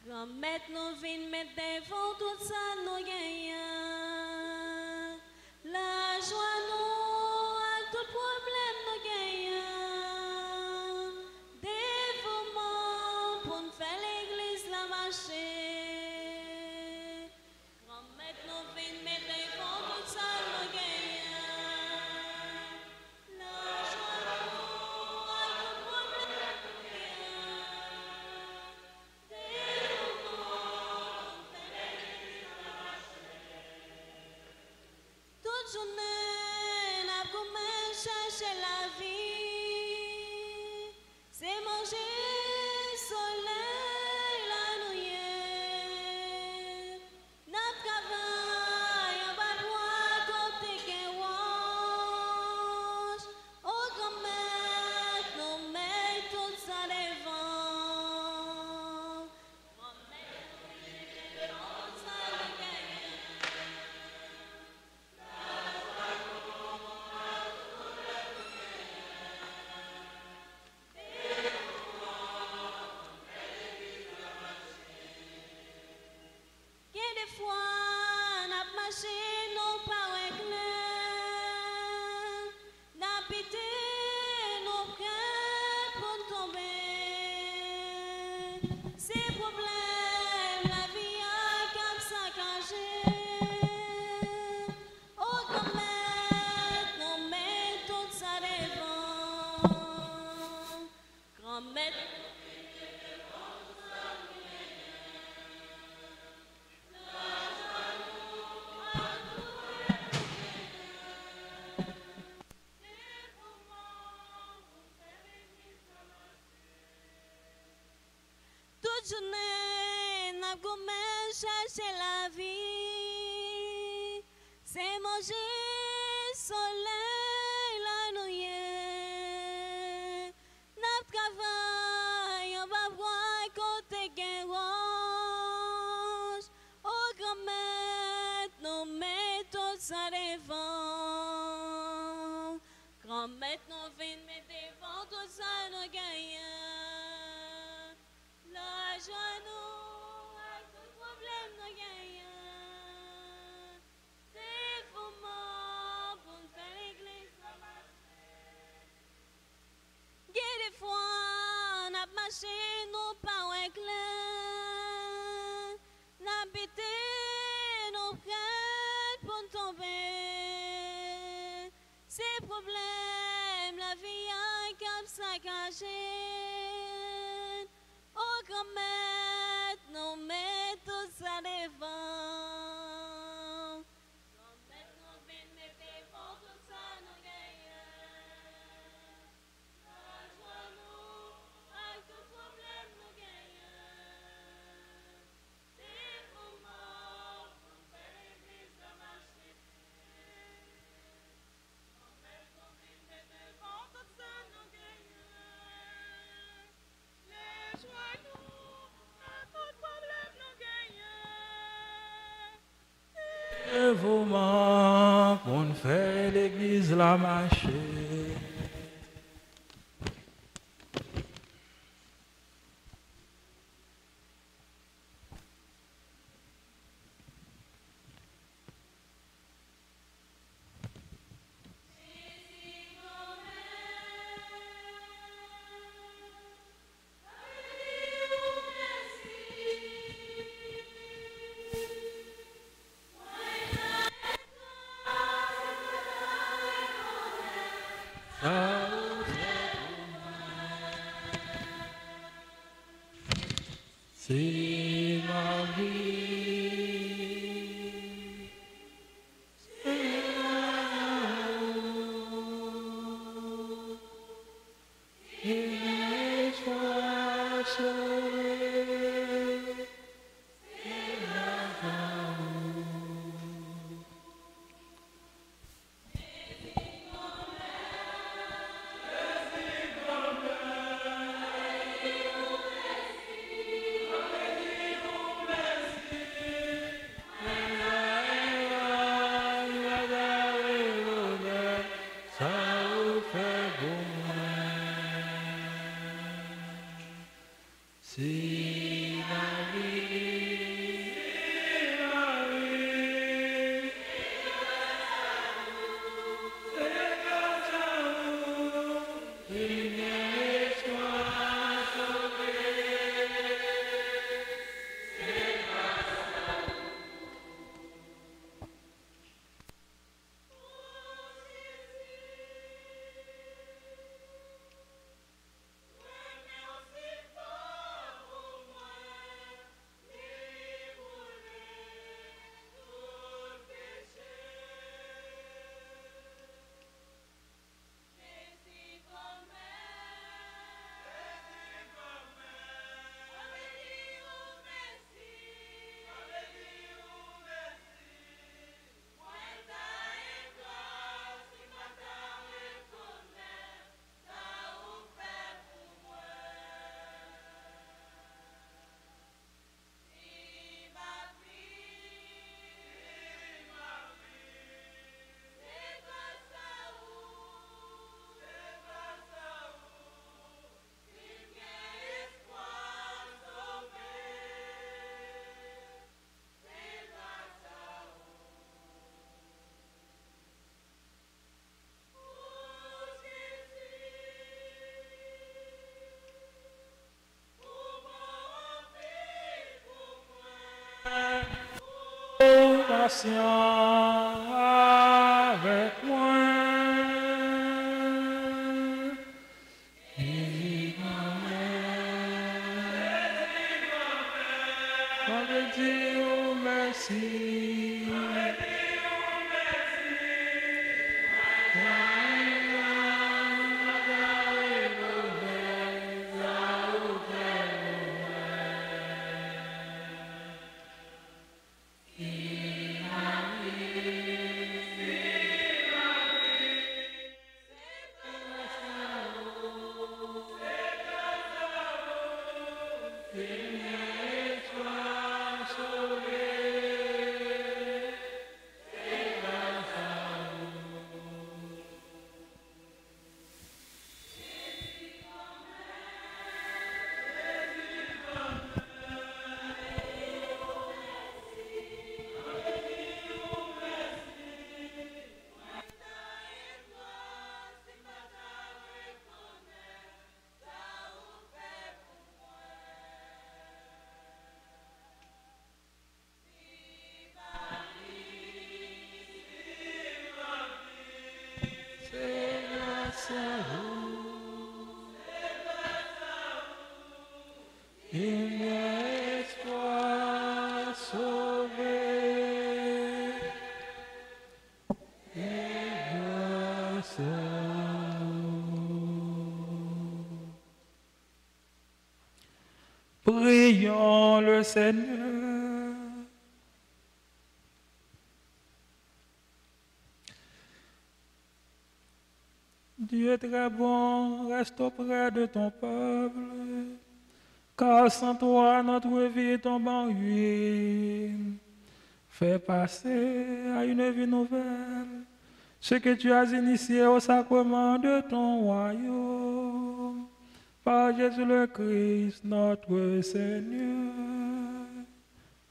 Grand-mère nous vient mettre devant tout ça nous gagnons. La joie nous à tout problème nous gagnons. Dévouement pour nous faire l'église la marcher. Grand-mère nous vient mettre devant tout ça nous gagnons. La joie nous à tout problème nous toute journée, n'a comme chercher la vie, c'est manger soleil la nuit, n'a travail, on va droit côté qu'un wash, au grand-mère, nous met tout ça devant, grand-mère, tout ça devant. Des fois, n'a marché non pas clair, n'a pité non prêt pour tomber. Ces problèmes, la vie a comme saccagé. Oh, grand-mère, non mais tout ça devant. Grand-mère. Toute journée, n'a gommé chercher la vie, c'est manger soleil la nuit, n'a travail, on va voir côté guérange, au grand maître, nous mettons ça devant, grand maître, nous venons mettre devant tout ça, nous gagnons, l'argent nous, à tout problème, nous gagnons. Des fois, n'a marché, nous pas un clair, n'a bité, nous prêts pour tomber. Ces problèmes, la vie a cap saccagé. Au grand maître, nous mettons ça devant. Grand maître, nous venons mettre devant tout ça, nous gagnons. Et vous manque, on fait l'église la marcher. C'est ma vie, c'est l'amour, et sois sauvé, c'est l'amour. C'est la vie, c'est la vie, c'est grâce à vous, il soit sauvé. Patient avec moi. On veut dire merci. Prions le Seigneur. Dieu est très bon, reste auprès de ton peuple, car sans toi notre vie tombe en ruine. Fais passer à une vie nouvelle ce que tu as initié au sacrement de ton royaume. Par Jésus le Christ, notre Seigneur.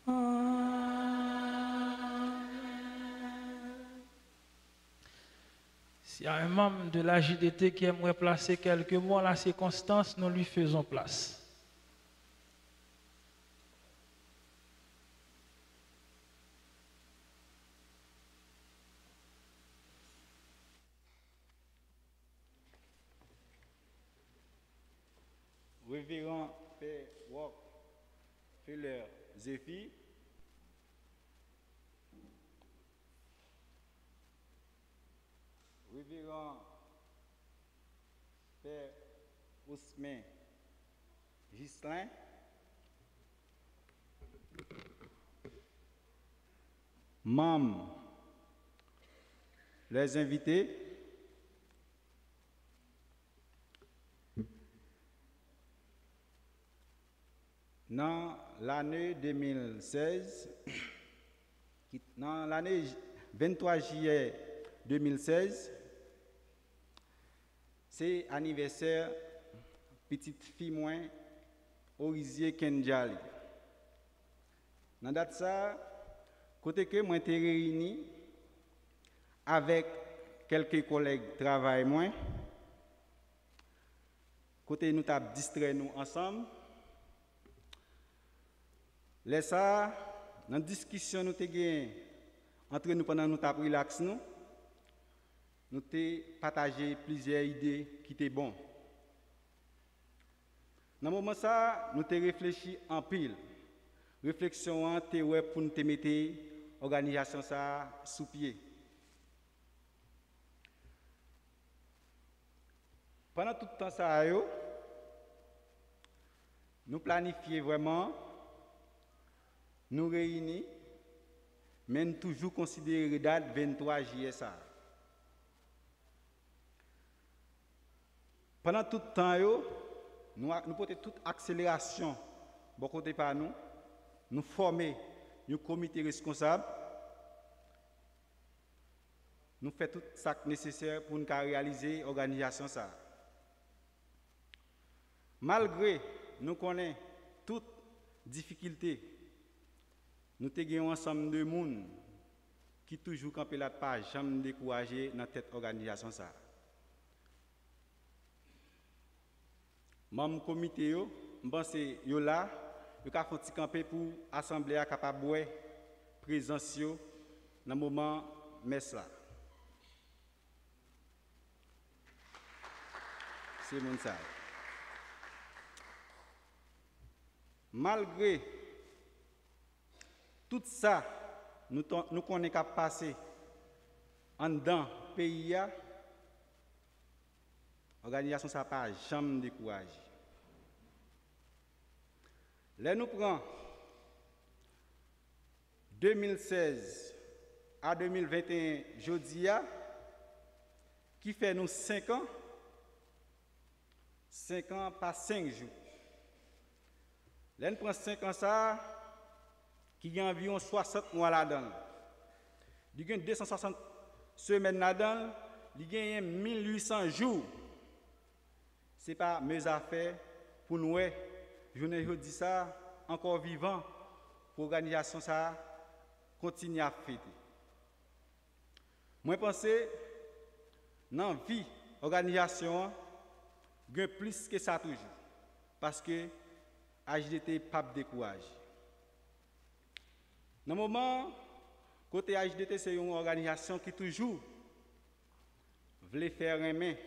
Amen. S'il y a un membre de la JDT qui aimerait placer quelques mots à la circonstance, nous lui faisons place. Révérend Père Wok Feller Zéphi, Révérend Père Ousmane Ghislain, membres, les invités, dans l'année 2016, dans l'année 23 juillet 2016, c'est anniversaire petite fille moins Orizier Kenjali. Dans date ça, côté que moi été réuni avec quelques collègues travail moins, côté nous t'a distrait nous ensemble. Les ça, dans la discussion nous avons entre nous pendant nous avons relax nous avons partagé plusieurs idées qui étaient bonnes. Dans ce moment ça, nous avons réfléchi en pile. Réflexion était pour nous mettre l'organisation ça sous pied. Pendant tout le temps ça, nous planifions vraiment. Nous réunis, mais nous toujours considérer la date 23 juillet. Pendant tout le temps, nous portons toute accélération, bon côté par nous former un comité responsable, nous faisons tout ce qui est nécessaire pour nous réaliser l'organisation. Malgré nous connaissons toutes difficultés, nous avons un ensemble de monde qui toujours campé la page, jamais découragé dans cette organisation. Membre comité, je pense que yo là, yo ka font camper pour assemblée capable de présence dans le moment messe là. C'est mon ça. Malgré tout ça, nous connaissons qu'à passer en dedans pays, l'organisation ça pas jamais découragé. Là nous prenons 2016 à 2021 jeudi qui fait nous 5 ans pas 5 jours. Là, nous prenons 5 ans ça, qui a environ 60 mois là-dedans. Il y a 260 semaines là-dedans, il y a 1800 jours. Ce n'est pas mes affaires pour nous. Je dis ça, encore vivant, pour l'organisation ça continue à fêter. Moi, je pense dans la vie, l'organisation, il y a plus que ça toujours. Parce que HDT pas découragé. Dans le moment, côté HDT, c'est une organisation qui toujours veut faire aimer,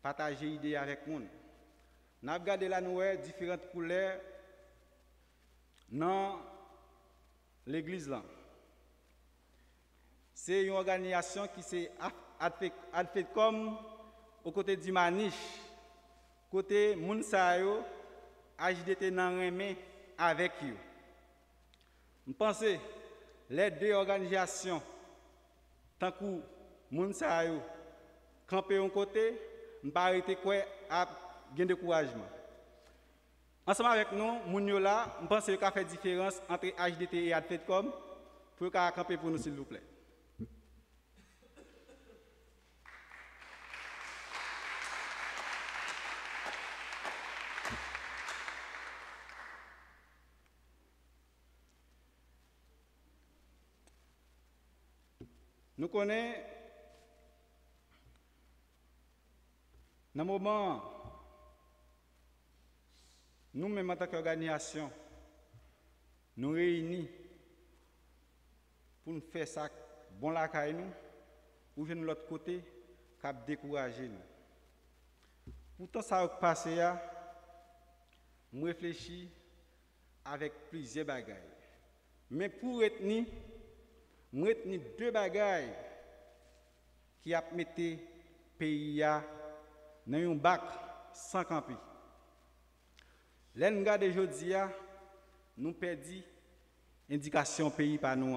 partager des idées avec nous. Nous avons regardé la nouvelle, différentes couleurs dans l'église. C'est une organisation qui s'est fait comme au côté du Maniche, côté Mounsayo, HDT nan remè avec eux. Je pense que les deux organisations, tant que Mounsayo, campé un côté, ne pas arrêter quoi à gain découragement. Ensemble avec nous, Mounio là, je pense qu'il y a fait différence entre HDT et ADFEDCOM pour camper pour nous s'il vous plaît. Nous connaissons, dans le moment, nous-mêmes en tant qu'organisation, nous réunis pour nous faire ça bon la caille nous, ou de l'autre côté, cap décourager nous. Pourtant, ça qui passe, je réfléchis avec plusieurs bagages. Mais pour retenir, moi, retenu deux bagailles qui a mis le pays dans un bac sans camper. Là, nous regardons aujourd'hui, nous perdons l'indication pays par nous.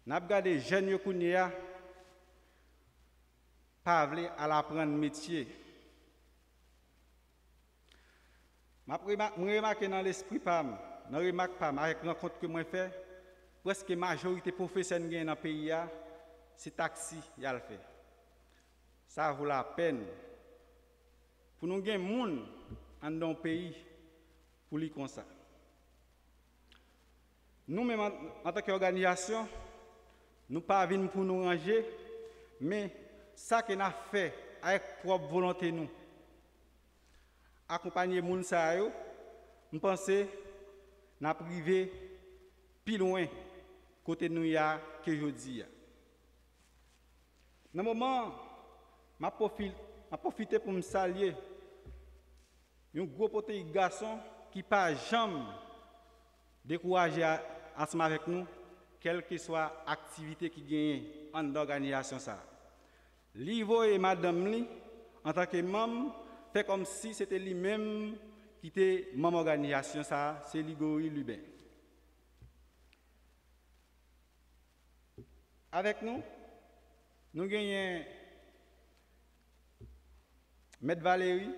Nous regardons les jeunes qui ne pas à apprendre métier. Je remarque dans l'esprit, dans la remarque avec la rencontre que je fais, presque la majorité des professionnels dans le pays, c'est taxi qui a le fait. Ça vaut la peine. Pour nous gagner des gens dans le pays, pour les comme ça. Nous-mêmes, en tant qu'organisation, nous ne pas venir pour nous ranger, mais ça qu'on a fait avec propre volonté, nous, accompagner les gens, nous pensons que nous privé plus loin côté nous que je dis. Dans le moment, je profite pour me saluer un gros petit garçon qui n'a pas jamais découragé ensemble avec nous, quelle que soit l'activité qui gagne en l'organisation. Livo et madame, en tant que membre, fait comme si c'était lui-même qui était membre de l'organisation, c'est Ligori Lubin. Avec nous, nous gagnons Maître Valérie,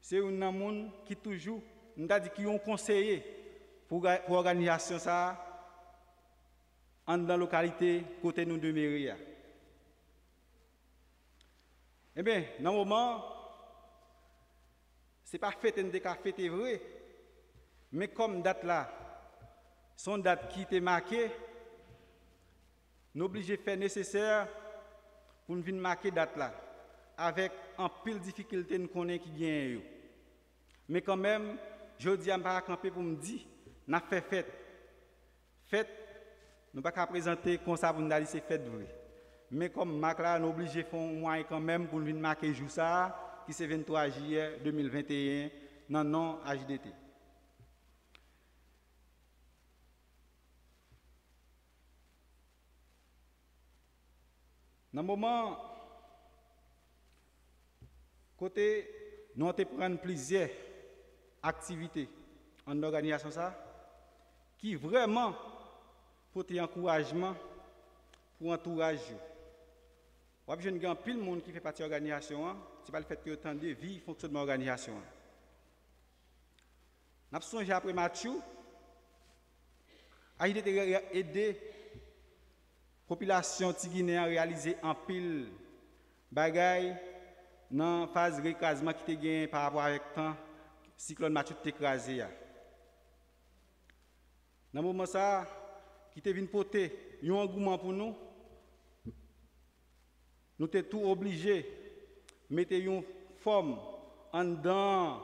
c'est un homme qui toujours, nous avons dit qu'il est un conseiller pour l'organisation dans la localité côté nous de mairie. Eh bien, dans le moment, ce n'est pas fête de café, c'est vrai, mais comme date là, son date qui était marquée, nous obligés de faire nécessaire pour nous venir marquer date là, avec un pile de difficultés nous connaissons qui gagnent. Mais quand même, je dis à ma camper pour me dire, nous avons fait fête. Fête, nous ne pouvons pas présenter comme ça pour nous dire c'est fête vrai. Mais comme Mac là, nous sommes obligés de faire un moyen quand même pour nous venir marquer le jour ça, qui c'est 23 juillet 2021, dans le nom HDT. Dans le moment, côté, nous avons pris plusieurs activités en organisation ça, qui vraiment pour un encouragement pour l'entourage. Je ne pile de monde qui fait partie de l'organisation, ce n'est pas le fait que autant de vie fonctionne dans l'organisation. Nous songé après Mathieu, AJDT a aidé la population tigénéenne à réaliser en pile bagaille dans la phase de récrasement qui était gagné par rapport avec le temps cyclone Mathieu qui écrasé. Dans le moment ça, qui était venu porter un engouement pour nous, nous étions tout obligés de mettre une forme en dedans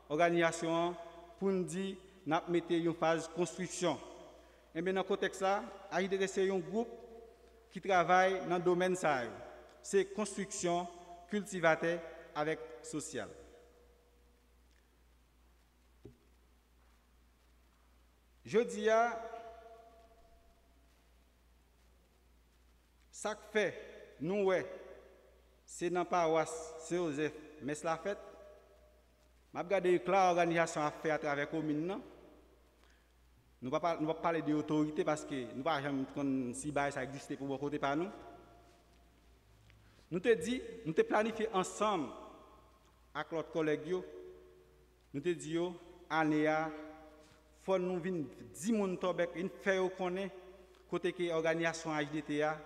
l'organisation pour nous dire nous mettons une phase de construction. Et bien dans le contexte là, AJDT c'est un groupe qui travaille dans le domaine ça. C'est construction, cultivateur avec social. Je dis à ça que fait nous c'est dans la paroisse Saint-Joseph, mais c'est la fête. Je vais regarder que l'organisation a fait à travers la commune. Nous ne pouvons pas parler d'autorité parce que nous ne pouvons pas jamais si ça existe pour côté par nous. Nous te dit, nous te planifié ensemble avec l'autre collègue, nous te dit, Anéa, il faut nous venir 10 personnes tobek, une faire connaître côté que l'organisation HDTA,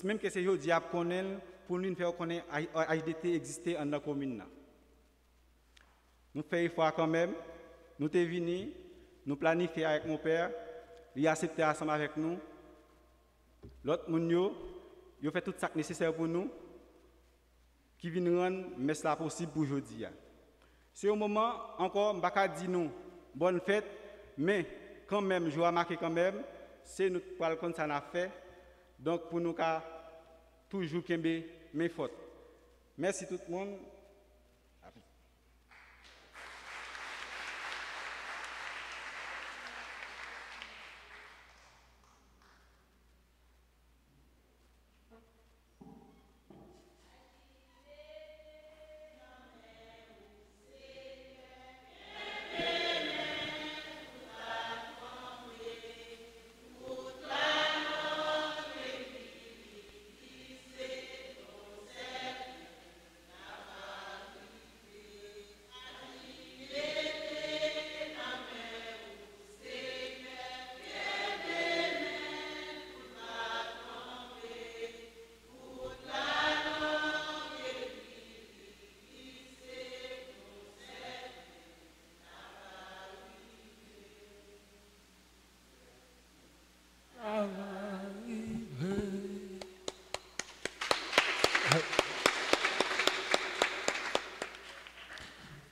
même que c'est aujourd'hui à connaître pour nous faire connaître HDT exister dans la commune. Nous faisons fois quand même, nous te venus, nous planifions avec mon père, il a accepté ensemble avec nous. L'autre monde, il fait tout ça nécessaire pour nous, qui vient rendre mais cela possible pour aujourd'hui. C'est au moment encore, je ne vais pas dire nous bonne fête, mais quand même, je vais marquer quand même, c'est nous qui allons ça n'a fait. Donc pour nous, toujours qu'il mes fautes. Merci tout le monde.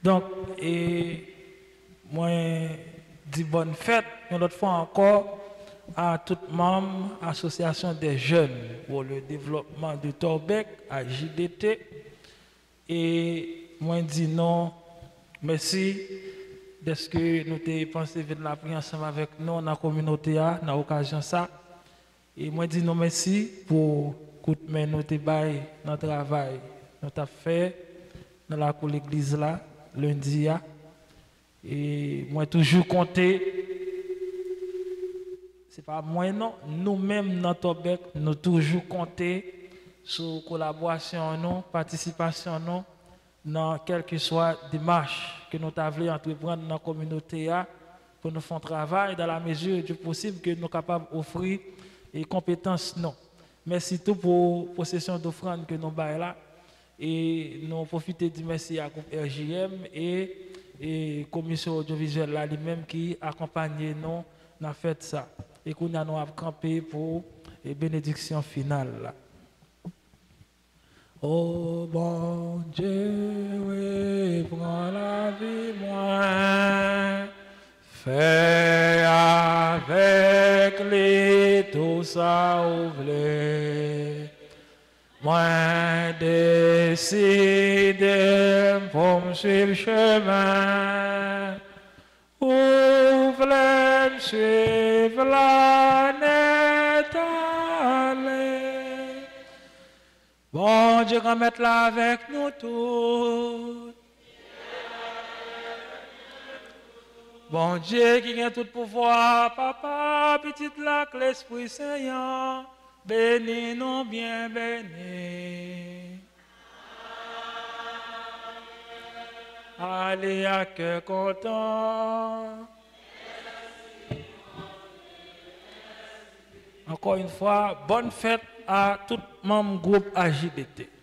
Donc, moi, dis bonne fête, une autre fois encore, à tout membre association des jeunes pour le développement de Torbec, à JDT. Et moi, dis non, merci de ce que nous avons pensé de la prière ensemble avec nous dans la communauté, dans l'occasion ça. Et moi, dis non, merci pour coup de main nous avons dans le travail, nous avons fait dans la cour l'église là. Lundi, et moi toujours compter, c'est pas moi non, nous-mêmes dans Torbec, nous toujours compter sur collaboration, non, participation, non, dans quelle que soit démarche que nous avons entreprendre dans la communauté pour nous faire un travail dans la mesure du possible que nous sommes capables d'offrir et compétences, non. Merci tout pour la possession d'offrande que nous avons là. Et nous profitons du merci à groupe RJM et commission audiovisuelle là lui-même qui accompagne nous dans fait ça et qu'on a nous à camper pour la bénédiction finale là. Oh bon Dieu, oui, prends la vie moi, fais avec les tout ça ouvré. Moi décide pour me suivre le chemin, ouvre me suivre la nette allée. Bon Dieu, qu'on mette là avec nous tous. Bon Dieu qui a tout pouvoir, papa, petite là, l'Esprit Saint. Bénis nous bien bénis. Allez à cœur content. Encore une fois, bonne fête à tout membre groupe AJDT.